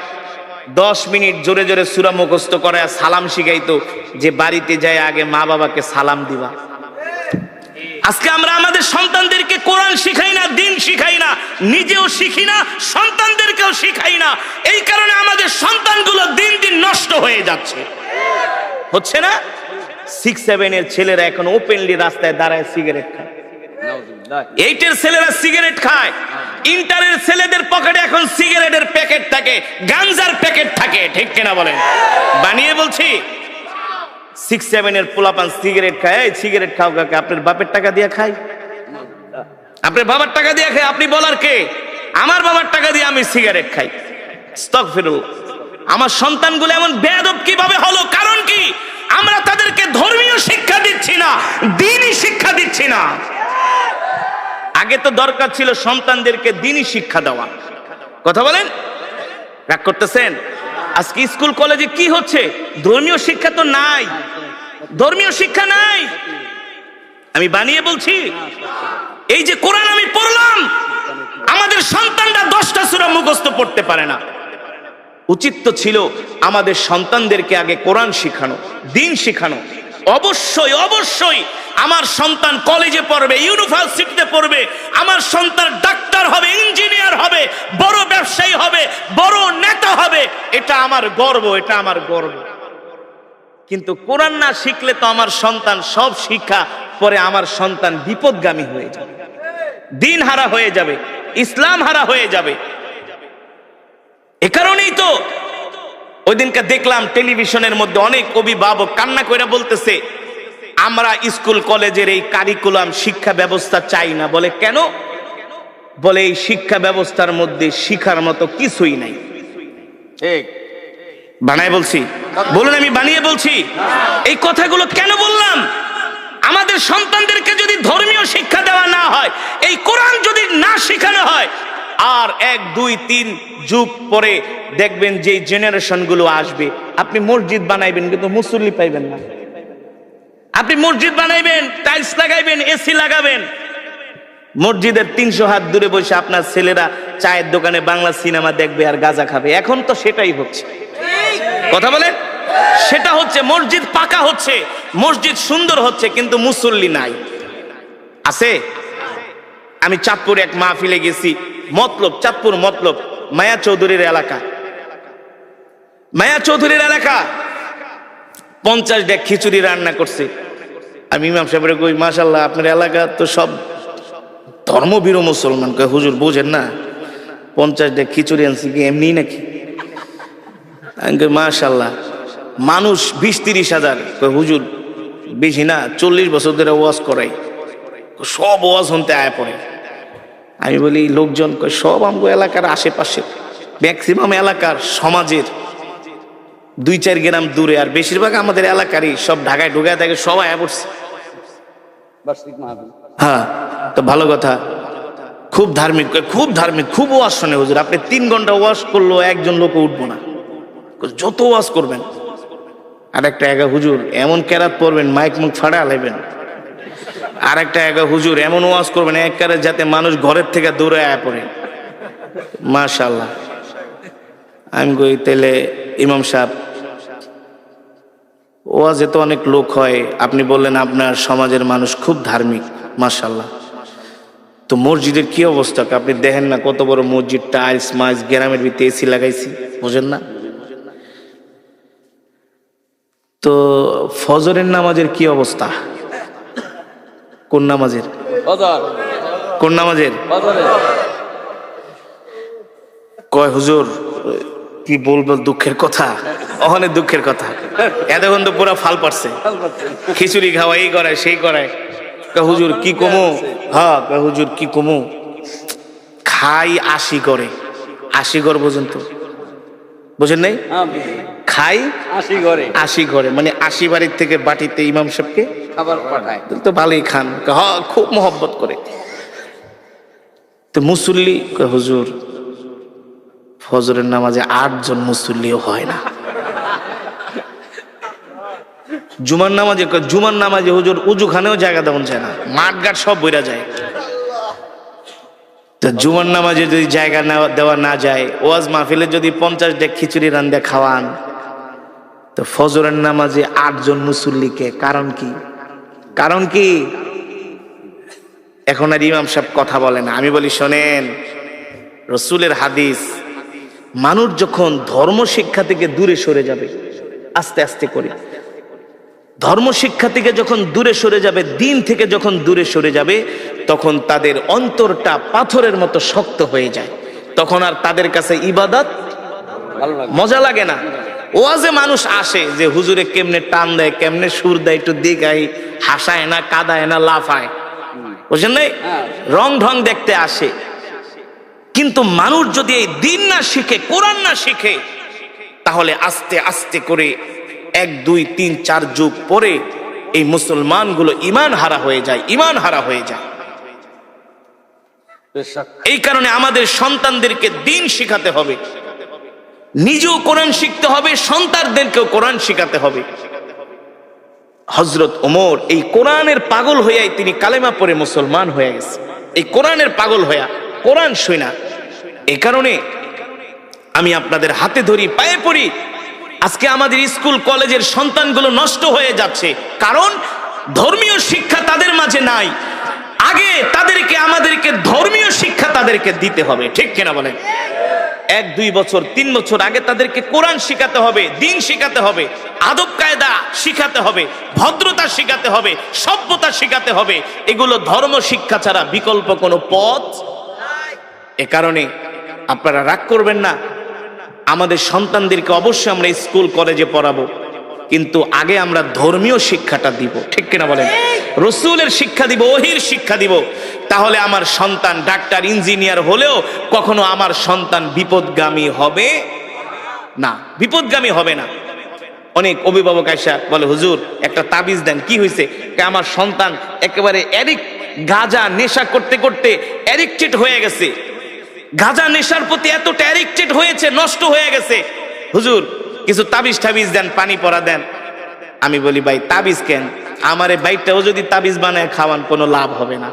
10 মিনিট জোরে জোরে সূরা মুখস্থ করে সালাম শিখাইতো, যে বাড়িতে যায় আগে মা বাবাকে সালাম দিবা। আজকে আমরা আমাদের সন্তানদেরকে কোরআন শিখাই না, দিন শিখাই না, নিজেও শিখি না, সন্তানদেরকেও শিখাই না। এই কারণে আমাদের সন্তানগুলো দিন দিন নষ্ট হয়ে যাচ্ছে। হচ্ছে না? 6-7 এর ছেলেরা এখন ওপেনলি রাস্তায় দাঁড়ায় সিগারেট খায়। 8 এর ছেলেরা সিগারেট খায়। ইন্টারের ছেলেদের পকেটে এখন সিগারেটের প্যাকেট থাকে, গাঞ্জার প্যাকেট থাকে। ঠিক কিনা বলেন? বানিয়ে বলছি। 6-7 এর পোলাপান সিগারেট খায়। এই সিগারেট খাও কাকে? আপনার বাপের টাকা দিয়ে খাই? আপনার বাবার টাকা দিয়ে খাই? আপনি বলার কে? আমার বাবার টাকা দিয়ে আমি সিগারেট খাই। আস্তাগফিরুল্লাহ। আমার সন্তানগুলো এমন বেয়াদব কিভাবে হলো? কারণ কি? আমরা তাদেরকে ধর্মীয় শিক্ষা দিচ্ছি না, দ্বীনি শিক্ষা দিচ্ছি না। আগে তো দরকার ছিল সন্তানদেরকে দ্বীনি শিক্ষা দেওয়া। কথা বলেন? রাগ করতেছেন? আজকে স্কুল কলেজে কি হচ্ছে? ধর্মীয় শিক্ষা তো নাই, ধর্মীয় শিক্ষা নাই। আমি বানিয়ে বলছি। এই যে কোরআন আমি পড়লাম, আমাদের সন্তানরা 10টা সূরা মুখস্থ পড়তে পারে না। উচিত তো ছিল আমাদের সন্তানদেরকে আগে কোরআন শিখানো, দিন শিখানো। অবশ্যই অবশ্যই আমার সন্তান কলেজে পড়বে, ইউনিভার্সিটিতে পড়বে, আমার সন্তান ডাক্তার হবে, ইঞ্জিনিয়ার হবে, বড় ব্যবসায়ী হবে, বড় নেতা হবে। এটা আমার গর্ব, এটা আমার গর্ব। কিন্তু কোরআন না শিখলে তো আমার সন্তান সব শিক্ষা পরে আমার সন্তান বিপদগামী হয়ে যাবে, দিন হারা হয়ে যাবে, ইসলাম হারা হয়ে যাবে। এ কারণেই তো ওই দিনকে দেখলাম টেলিভিশনের মধ্যে অনেক অভিভাবক কান্না করে বলতেছে, আমরা স্কুল কলেজের এই কারিকুলাম শিক্ষা ব্যবস্থা চাই না। বলে কেন? বলে এই শিক্ষা ব্যবস্থার মধ্যে শিখার মতো কিছুই নাই। ঠিক বানায় বলছি? বলুন আমি বানিয়ে বলছি? এই কথাগুলো কেন বললাম? আমাদের সন্তানদেরকে যদি ধর্মীয় শিক্ষা দেওয়া না হয়, এই কোরআন যদি না শেখানো হয়, আর 1, 2, 3 যুগ পরে দেখবেন যে জেনারেশন গুলো আসবে, আপনি মসজিদ বানাইবেন কিন্তু মুসল্লি পাইবেন না। আপনি মসজিদ বানাইবেন, টাইলস লাগাইবেন, এসি লাগাবেন, মসজিদের 300 হাত দূরে বসে আপনার ছেলেরা চায়ের দোকানে বাংলা সিনেমা দেখবে আর গাঁজা খাবে। এখন তো সেটাই হচ্ছে। কথা বলেন? সেটা হচ্ছে। মসজিদ পাকা হচ্ছে, মসজিদ সুন্দর হচ্ছে, কিন্তু মুসল্লি নাই। আছে? আমি চাঁদপুর এক মাহফিলে গেছি, মতলব, চাঁদপুর মতলব, মায়া চৌধুরীর এলাকা। মায়া চৌধুরীর এলাকা 50 ডেক খিচুড়ি রান্না করছে। আমি ইমাম সাহেবের কই, মাশাআল্লাহ আপনার এলাকা তো সব ধর্মবীর মুসলমান। কয় হুজুর বুঝেন না, 50 ডেক খিচুড়ি আনছি কি এমনি নাকি? আমি কই মাশাআল্লাহ। মানুষ 20-30 হাজার। কয় হুজুর বেশি না, 40 বছর ধরে ওয়াজ করাই, সব ওয়াজ শুনতে আয় পড়ে। আমি বলি লোকজন? কয় সব আমগো এলাকার আশেপাশে, ম্যাক্সিমাম এলাকার সমাজের 2-4 গ্রাম দূরে, আর বেশিরভাগ আমাদের এলাকারই, সব ঢাকায় ঢুকায় থাকে, সবাই আয় পড়ছে। হ্যাঁ, তো ভালো কথা। খুব ধার্মিক, খুব ধার্মিক, খুব ওয়াজ শোনে হুজুর। আপনি 3 ঘন্টা ওয়াজ করলো একজন লোক উঠবো না, যত ওয়াজ করবেন। আর একটা হুজুর এমন কেরাত পড়বেন, মাইক মুখ ফাড়া লাইবেন, আর একটা হুজুর এমন ওয়াজ করবেন একবারে যাতে মানুষ ঘরের থেকে দূরে আয়া পড়ে। মাশাআল্লাহ। আমি কই তাইলে ইমাম সাহেব ওয়াজে তো অনেক লোক হয়, আপনি বললেন আপনার সমাজের মানুষ খুব ধার্মিক, মাশাআল্লাহ, তো মসজিদের কি অবস্থা? আপনি দেখেন না কত বড় মসজিদ, টাইলস মাইলস, গ্রামের ভিতরে এসি লাগাইছি, বুঝেন না? তো ফজরের নামাজের কি অবস্থা? কোন নামাজের? কোন নামাজের? কয় হুজুর কি বলবো, দুঃখের কথা, অনেক দুঃখের কথা। এতক্ষণ তো পুরা ফাল পারছে, খিচুড়ি খাওয়া, এই করায় সেই করায়। হুজুর কি কমু? হ্যাঁ হুজুর কি কমু, খাই 80 করে, 80 ঘর পর্যন্ত, বুঝেন নাই? খাই 80 ঘরে, মানে 80 বাড়ির থেকে বাটিতে ইমাম সাহেবকে খাবার পাঠায়, তো ভালোই খান। হ্যাঁ খুব মহব্বত করে। তো মুসল্লি হুজুর ফজরের নামাজে 8 জন মুসল্লিও হয় না। জুমার নামাজে হুজুর উজুখানেও জায়গা দেওয়া যায় না, মাঠ ঘাট সব বইরা যায়। তো জুমার নামাজে যদি জায়গা দেওয়া না যায়, ওয়াজ মাহফিলে যদি 50 ডেক খিচুড়ি রান্দে খাওয়ান, তো ফজরের নামাজে 8 জন মুসল্লিকে, কারণ কি? কারণ কি? এখন আর ইমাম সাহেব কথা বলে না। আমি বলি শোনেন, রসুলের হাদিস, মানুষ যখন ধর্ম শিক্ষা থেকে দূরে সরে যাবে, আস্তে আস্তে করে ধর্ম শিক্ষা থেকে যখন দূরে সরে যাবে, দিন থেকে যখন দূরে সরে যাবে, তখন তাদের অন্তরটা পাথরের মতো শক্ত হয়ে যায়। তখন আর তাদের কাছে ইবাদত মজা লাগে না। ওয়াজে মানুষ আসে যে হুজুরে কেমনে টান দেয়, কেমনে সুর দেয়, একটু দিঘাই, হাসায় না, কাদায় না, লাফায়, বুঝলেন নাই? রং ঢং দেখতে আসে। কিন্তু মানুষ যদি এই দিন না শিখে, কোরআন না শিখে, তাহলে আস্তে আস্তে করে 1 2 3 4 যুগ পরে এই মুসলমানগুলো ঈমান হারা হয়ে যায়, ঈমান হারা হয়ে যায়। এই কারণে আমাদের সন্তানদেরকে দিন শিখাতে হবে, নিজেও কোরআন শিখতে হবে, সন্তানদেরকেও কোরআন শিখাতে হবে। হযরত ওমর এই কোরআনের পাগল হইয়াই তিনি কালেমা পড়ে মুসলমান হয়ে গেছে, এই কোরআনের পাগল হইয়া, কোরআন শুনা। এই কারণে আমি আপনাদের হাতে ধরি, পায়ে পড়ি। আজকে আমাদের স্কুল কলেজের সন্তানগুলো নষ্ট হয়ে যাচ্ছে, কারণ ধর্মীয় শিক্ষা তাদের মাঝে নাই। আগে আমাদেরকে ধর্মীয় শিক্ষা তাদেরকে দিতে হবে, ঠিক কিনা বলেন? 1 2 বছর 3 বছর আগে তাদেরকে কোরআন শিখাতে হবে, দিন শিখাতে হবে, আদব কায়দা শিখাতে হবে, ভদ্রতা শিখাতে হবে, সভ্যতা শিখাতে হবে। এগুলো ধর্ম শিক্ষা ছাড়া বিকল্প কোনো পথ। এ কারণে আপনারা রাগ করবেন না, আমাদের সন্তানদেরকে অবশ্যই আমরা স্কুল কলেজে পড়াবো, কিন্তু আগে আমরা ধর্মীয় শিক্ষাটা দিব, ঠিক কিনা বলেন? রসুলের শিক্ষা দিব, ওহির শিক্ষা দিব। তাহলে আমার সন্তান ডাক্তার, ইঞ্জিনিয়ার হলেও কখনো আমার সন্তান বিপদগামী হবে না, বিপদগামী হবে না। অনেক অভিভাবক আইসা বলে হুজুর একটা তাবিজ দেন, কি হয়েছে? আমার সন্তান একেবারে গাঁজা নেশা করতে করতে অ্যাডিক্টেড হয়ে গেছে, গাঁজা নেশার প্রতি এতটা অ্যাডিক্টেড হয়েছে, নষ্ট হয়ে গেছে। হুজুর কিছু তাবিজ টাবিজ দেন, পানি পড়া দেন। আমি বলি ভাই তাবিজ কেন? আমারে বাইকটাও যদি তাবিজ বানায় খাওয়ান কোনো লাভ হবে না।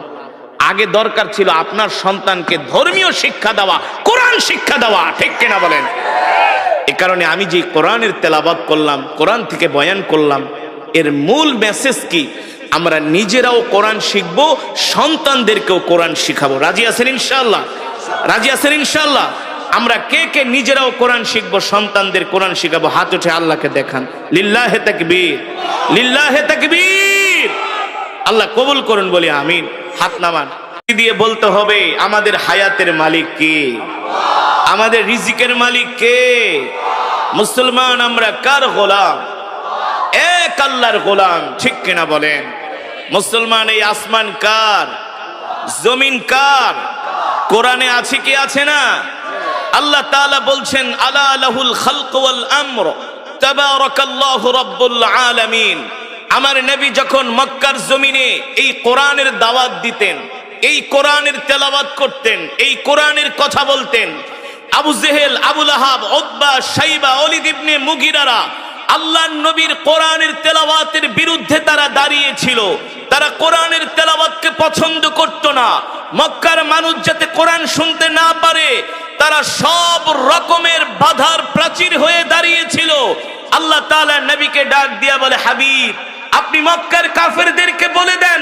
আগে দরকার ছিল আপনার সন্তানকে ধর্মীয় শিক্ষা দেওয়া, কোরআন শিক্ষা দেওয়া, ঠিক কিনা বলেন? এ কারণে আমি যে কোরআনের তেলাওয়াত করলাম, কোরআন থেকে বয়ান করলাম, এর মূল মেসেজ কি? আমরা নিজেরাও কোরআন শিখবো, সন্তানদেরকেও কোরআন শিখাবো। রাজি আছেন ইনশাআল্লাহ? রাজি আছেন ইনশাআল্লাহ? আমরা কে কে নিজেরাও কোরআন শিখবো, সন্তানদের কোরআন শিখাবো? হাত উঠে আল্লাহকে দেখান। লিল্লাহে তাকবীর, লিল্লাহে তাকবীর। আল্লাহ কবুল করুন, বলি আমিন। হাত নামান দিয়ে বলতে হবে আমাদের হায়াতের মালিক কে? আমাদের রিজিকের মালিক কে? মুসলমান আমরা কার গোলাম? এক আল্লাহর গোলাম, ঠিক কিনা বলেন? মুসলমান এই আসমান কার? জমিন কার? কোরআনে আছে কি আছে না? আল্লাহ তাআলা বলছেন আলা লাহুল খালক ওয়াল আমর তাবারাকাল্লাহু রাব্বুল আলামিন। আমার নবী যখন মক্কার জমিনে এই কোরআনের দাওয়াত দিতেন, এই কোরআনের তেলাওয়াত করতেন, এই কোরআনের কথা বলতেন, আবু জেহেল, আবু লাহাব, উতবা, শাইবা, ওলীদ ইবনে মুগিরারা আল্লাহর নবীর কোরআনের তেলাওয়াতের বিরুদ্ধে তারা দাঁড়িয়েছিল। তারা কোরআনের তেলাওয়াতকে পছন্দ করত না। মক্কার মানুষ যাতে কোরআন শুনতে না পারে, তারা সব রকমের বাধার প্রাচীর হয়ে দাঁড়িয়েছিল। আল্লাহ তাআলা নবীকে ডাক দিয়া বলে, হাবিব, আপনি মক্কার কাফেরদেরকে বলে দেন,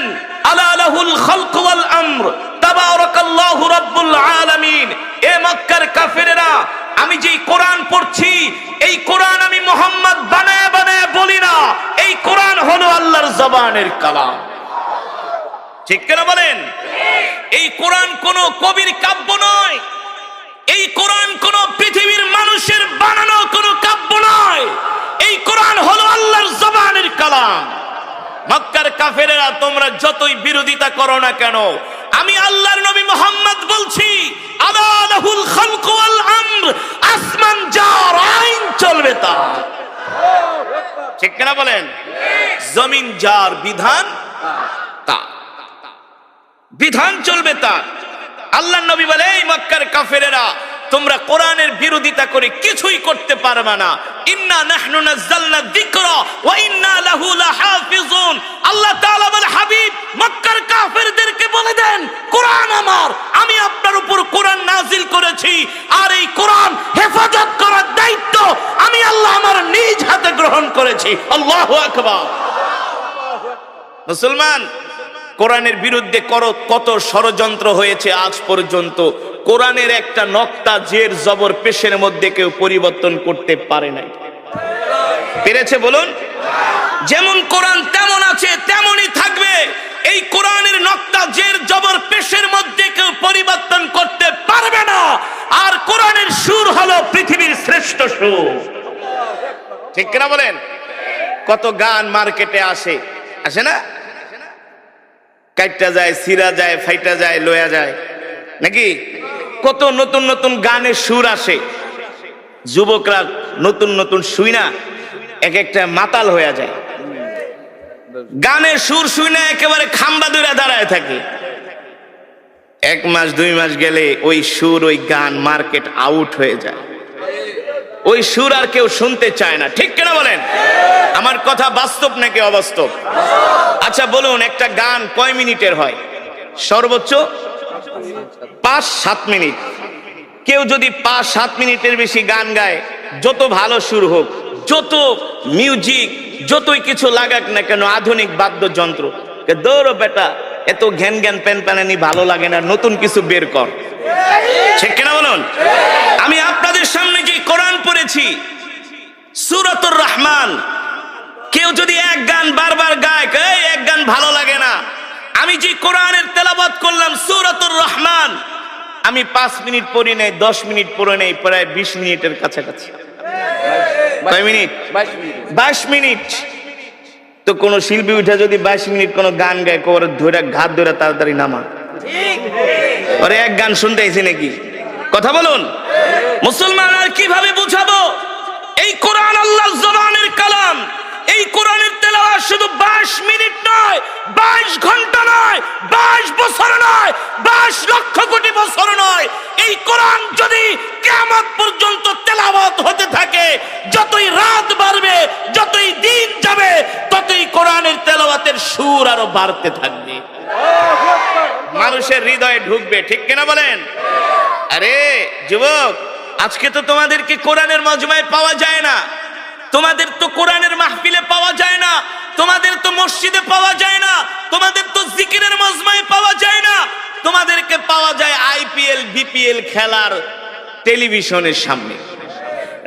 আলা লাহুল খালক ওয়াল আমর তাবারাকাল্লাহু রাব্বুল আলামিন। এ মক্কার কাফেরেরা, আমি যেই কোরআন পড়ছি, এই কোরআন আমি মুহাম্মদ বানায় বানায় বলি না, এই কোরআন হলো আল্লাহর জবানের কালাম। ঠিক কিনা বলেন? এই কোরআন কোন কবির কাব্য নয়, এই কোরআন কোন পৃথিবীর মানুষের বানানো কোন কাব্য নয়, এই কোরআন হলো আল্লাহর জবানের কালাম। মক্কার কাফেরেরা তোমরা যতই বিরোধিতা করো না কেন, আমি আল্লাহর নবী মুহাম্মদ বলছি, আলা লাহুল খালক ওয়াল আমর, আসমান যার আইন চলবে তার। ঠিক কিনা বলেন? জমিন যার বিধান তার, বিধান চলবে তার। আল্লাহর নবী বলে, এই মক্কার কাফেরেরা, তোমরা কোরআনের বিরোধিতা করে কিছুই করতে পারবে না। ইন্না নাহনু নাযালনা যিকরা ওয়া ইন্না লাহু লাহাফিজুন। আল্লাহ তাআলা বলে, হাবিব, মক্কার কাফেরদেরকে বলে দেন, কোরআন আমার, আমি আপনার উপর কোরআন নাজিল করেছি, আর এই কোরআন হেফাজত করার দায়িত্ব আমি আল্লাহ আমার নিজ হাতে গ্রহণ করেছি। আল্লাহু আকবার। মুসলমান, কোরআনের বিরুদ্ধে কত ষড়যন্ত্র হয়েছে আজ পর্যন্ত। কোরআনের একটা নক্তা জের জবর পেশের মধ্যে কেউ পরিবর্তন করতে পারে নাই। পেরেছে বলুন? যেমন কোরআন তেমন আছে তেমনই থাকবে। এই কোরআনের নক্তা জের জবর পেশের মধ্যে কেউ পরিবর্তন করতে পারবে না। আর কোরআনের সুর হলো পৃথিবীর শ্রেষ্ঠ সুর। ঠিক কিনা বলেন? কত গান মার্কেটে আসে না? কাইটা যায়, সিরা যায়, ফাইটা যায়, লয়া যায়, নাকি? কত নতুন নতুন গানের সুর আসে। যুবকরা নতুন নতুন শুই না এক একটা মাতাল হয়ে যায়। গানের সুর শুই না একেবারে খাম্বা ধরে দাঁড়ায় থাকে। 1 মাস 2 মাস গেলে ওই সুর, ওই গান মার্কেট আউট হয়ে যায়। ওই সুর আর কেউ শুনতে চায় না। ঠিক কিনা বলেন? আমার কথা বাস্তব নাকি অবাস্তব? আচ্ছা বলুন, একটা গান কয় মিনিটের হয়? সর্বোচ্চ 5-7 মিনিট। কেউ যদি 5-7 মিনিটের বেশি গান গায়, যত ভালো সুর হোক, যত মিউজিক, যতই কিছু লাগাক না কেন, আধুনিক বাদ্যযন্ত্র, দৌড়ো বেটা, এত ঘ্যান ঘ্যান প্যান প্যানানি ভালো লাগে না, নতুন কিছু বের কর। ঠিক কিনা বলুন? আমি আপনাদের সামনে যে কোরআন পড়েছি, সূরাতুর রহমান, কেউ যদি এক গান বারবার গায়, এই এক গান ভালো লাগে না। আমি যে কোরআনের তেলাওয়াত করলাম সূরাতুর রহমান, আমি 5 মিনিট পড়ি নাই, 10 মিনিট পড়ে নেই, প্রায় 20 মিনিটের কাছাকাছি। কয় মিনিট? 22 মিনিট। তো কোন শিল্পী উঠে যদি 22 মিনিট কোন গান গায়, কোর ধরে ঘাত ধরে তাড়াতাড়ি নামা, আরে এক গান শুনতে আইছি নাকি? কথা বলুন। মুসলমান, আর কিভাবে বুঝাবো? এই কোরআন আল্লাহর জবানের কালাম। এই কোরআনের তেলাওয়াত শুধু 22 মিনিট নয়, 22 ঘন্টা নয়, 22 বছর নয়, 22 লক্ষ কোটি বছর নয়। এই কোরআন যদি কিয়ামত পর্যন্ত তেলাওয়াত হতে থাকে, যতই রাত বাড়বে, যতই দিন যাবে, ততই কোরআনের তেলাওয়াতের সুর আরো বাড়তে থাকবে, মানুষের হৃদয়ে ঢুকবে। ঠিক কিনা বলেন? আরে যুবক, আজকে তো তোমাদেরকে কোরআনের মজমায় পাওয়া যায় না, তোমাদের তো কোরআনের মাহফিলে পাওয়া যায় না, তোমাদের তো মসজিদে পাওয়া যায় না, তোমাদের তো জিকিরের মজমায় পাওয়া যায় না, তোমাদেরকে পাওয়া যায় আইপিএল বিপিএল খেলার টেলিভিশনের সামনে।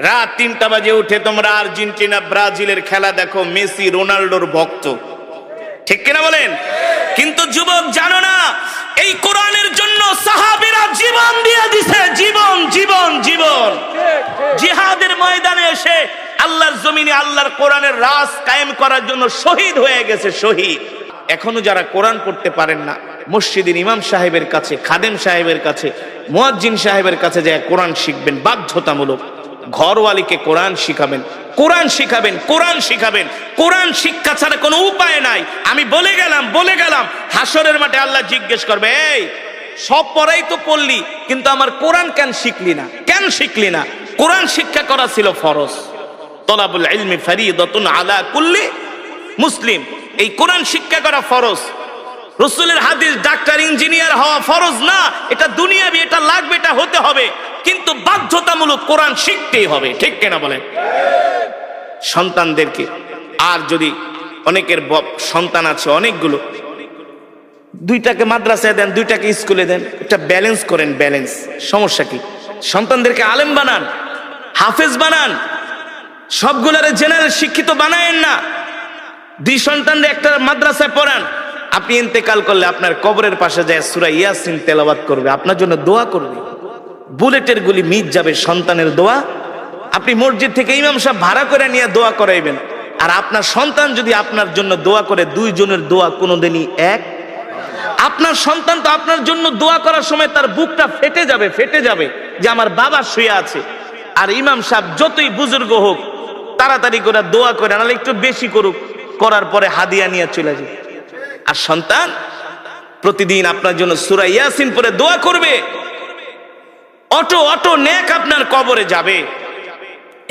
রাত 3টা বাজে উঠে তোমরা আর্জেন্টিনা ব্রাজিলের খেলা দেখো, মেসি রোনাল্ডোর ভক্ত। ঠিক কিনা বলেন? কিন্তু যুবক জানো না, এই কোরআনের জন্য সাহাবীরা জীবন দিয়ে দিছে, জীবন জীবন জীবন। জিহাদের ময়দানে এসে আল্লাহর জমিনে আল্লাহর কোরআনের রাজ কায়েম করার জন্য শহীদ হয়ে গেছে, শহীদ। এখনো যারা কোরআন পড়তে পারেন না, মসজিদের ইমাম সাহেবের কাছে, খাদেম সাহেবের কাছে, মুয়াজ্জিন সাহেবের কাছে যায় কোরআন শিখবেন, বাধ্যতামূলক। ঘরওয়ালিকে কোরআন শিখাবেন, কোরআন শিখাবেন, কোরআন শিখাবেন। কোরআন শিক্ষা ছাড়া কোনো উপায় নাই। আমি বলে গেলাম হাসরের মাঠে আল্লাহ জিজ্ঞেস করবে, এই সব পড়াই তো পড়লি, কিন্তু আমার কোরআন কেন শিখলি না? কেন শিখলি না? কোরআন শিক্ষা করা ছিল ফরজ। তলাবুল ইলমি ফরিদাতুন আলা কুল্লি মুসলিম। এই কোরআন শিক্ষা করা ফরজ। রাসূলের হাদিস ডাক্তার ইঞ্জিনিয়ার হওয়া ফরজ না, এটা দুনিয়াবি, এটা লাগবে, এটা হতে হবে, কিন্তু বাধ্যতামূলক কোরআন শিখতেই হবে। ঠিক কিনা বলেন? সন্তানদেরকে, আর যদি অনেকের সন্তান আছে অনেকগুলো, দুইটাকে মাদ্রাসায় দেন, দুইটাকে স্কুলে দেন, এটা ব্যালেন্স করেন। ব্যালেন্স, সমস্যা কি? সন্তানদেরকে আলেম বানান, হাফেজ বানান, সবগুলারে জেনারেল শিক্ষিত বানায়েন না। দুই সন্তানদের একটা মাদ্রাসায় পড়ান, আপনি ইন্তেকাল করলে আপনার কবরের পাশে যায় সূরা ইয়াসিন তেলাওয়াত করবে, আপনার জন্য দোয়া করবে, বুলেটের গুলি মিট যাবে সন্তানের দোয়া। আপনি মসজিদ থেকে ইমাম সাহেব ভাড়া করে নিয়ে দোয়া করাইবেন, আর আপনার সন্তান যদি আপনার জন্য দোয়া করে, দুইজনের দোয়া কোনোদিনই এক। আপনার সন্তান তো আপনার জন্য দোয়া করার সময় তার বুকটা ফেটে যাবে, ফেটে যাবে যে আমার বাবা শুয়ে আছে। আর ইমাম সাহেব যতই বুজুর্গ হোক, তাড়াতাড়ি করে দোয়া করে, নাহলে একটু বেশি করুক, করার পরে হাদিয়া নিয়ে চলে যাবে। আর সন্তান প্রতিদিন আপনার জন্য সূরা ইয়াসিন পড়ে দোয়া করবে, অটো অটো নেক আপনার কবরে যাবে।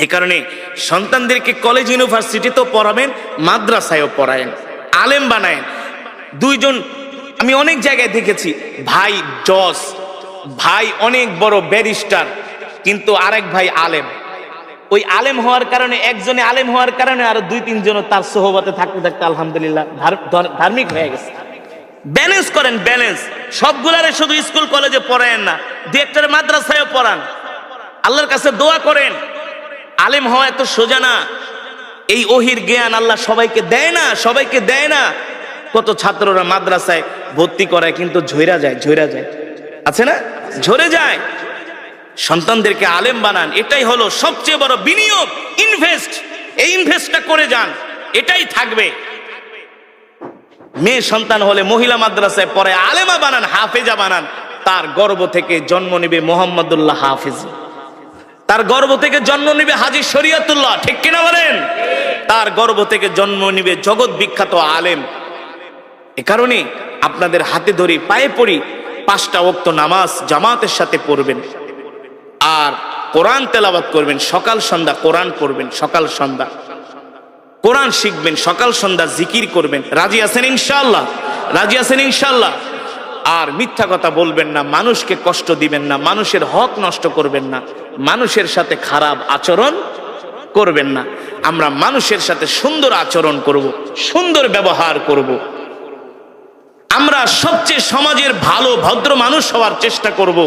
এই কারণে সন্তানদেরকে কলেজ ইউনিভার্সিটি তো পড়াবেন, মাদ্রাসায়ও পড়ায়েন, আলেম বানায়েন। দুইজন আমি অনেক জায়গায় দেখেছি, ভাই জজ, ভাই অনেক বড় ব্যারিস্টার, কিন্তু আরেক ভাই আলেম। ওই আলেম হওয়ার কারণে, একজনে আলেম হওয়ার কারণে আরো দুই তিনজন তার সোহবতে থাকতে থাকতে আলহামদুলিল্লাহ ধার্মিক হয়ে গেছে। ব্যালেন্স করেন, ব্যালেন্স। সবগুলারে শুধু স্কুল কলেজে পড়ায়েন না, দু একটারে মাদ্রাসায়ও পড়ান, আল্লাহর কাছে দোয়া করেন। আলেম হওয়া এত সোজা না, এই ওহির জ্ঞান আল্লাহ সবাইকে দেয় না, সবাইকে দেয় না। কত ছাত্ররা মাদ্রাসায় ভর্তি করায় কিন্তু ঝইরা যায়, ঝইরা যায়, আছে না, ঝরে যায়। সন্তানদেরকে আলেম বানান, এটাই হলো সবচেয়ে বড় বিনিয়োগ, ইনভেস্ট। এই ইনভেস্টটা করে যান, এটাই থাকবে। মেয়ে সন্তান হলে মহিলা মাদ্রাসায় পড়ে আলেমা বানান, হাফেজা বানান, তার গর্ভ থেকে জন্ম নিবে মোহাম্মদুল্লাহ হাফিজ, তার গর্ভ থেকে জন্ম নিবে হাজী শরীয়তুল্লাহ। ঠিক কিনা বলেন? তার গর্ভ থেকে জন্ম নিবে জগৎ বিখ্যাত আলেম। এ কারণে আপনাদের হাতে ধরি, পায়ে পড়ি, 5টা ওয়াক্ত নামাজ জামাতের সাথে পড়বেন, আর কোরআন তেলাওয়াত করবেন, সকাল সন্ধ্যা কোরআন পড়বেন, সকাল সন্ধ্যা কোরআন শিখবেন, সকাল সন্ধ্যা জিকির করবেন। রাজি আছেন ইনশাআল্লাহ? রাজি আছেন ইনশাআল্লাহ? আর মিথ্যা কথা বলবেন না, মানুষকে কষ্ট দিবেন না, মানুষের হক নষ্ট করবেন না, মানুষের সাথে খারাপ আচরণ করবেন না। আমরা মানুষের সাথে সুন্দর আচরণ করব, সুন্দর ব্যবহার করব। আমরা সবচেয়ে সমাজের ভালো ভদ্র মানুষ হওয়ার চেষ্টা করব,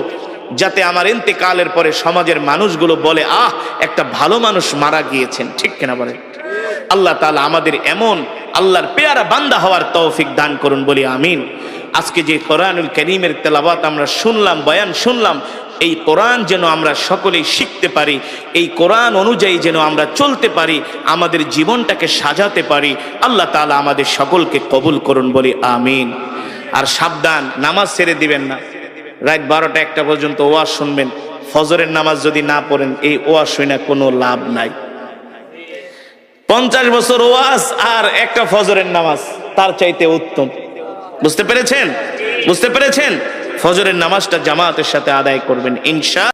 যাতে আমার ইন্তেকালের পরে সমাজের মানুষগুলো বলে, আহ, একটা ভালো মানুষ মারা গিয়েছেন। ঠিক কিনা বলেন? আল্লাহ তাআলা আমাদের এমন আল্লাহর পেয়ারা বান্দা হওয়ার তৌফিক দান করুন, বলি আমিন। আজকে যে কোরআনুল কারীমের তেলাওয়াত আমরা শুনলাম, বয়ান শুনলাম, এই কোরআন যেন আমরা সকলেই শিখতে পারি, এই কোরআন অনুযায়ী যেন আমরা চলতে পারি, আমাদের জীবনটাকে সাজাতে পারি। আল্লাহ তাআলা আমাদের সকলকে কবুল করুন, বলি আমিন। আর সাবধান, নামাজ ছেড়ে দিবেন না। রাত 12টা 1টা পর্যন্ত ওয়াজ শুনবেন, ফজরের নামাজ যদি না পড়েন, এই ওয়াজ শুনে কোনো লাভ নাই। 50 বছর ওয়াজ আর একটা ফজরের নামাজ তার চাইতে উত্তম। বুঝতে পেরেছেন? বুঝতে পেরেছেন? ফজরের নামাজটা জামাতের সাথে আদায় করবেন ইনশাআল্লাহ।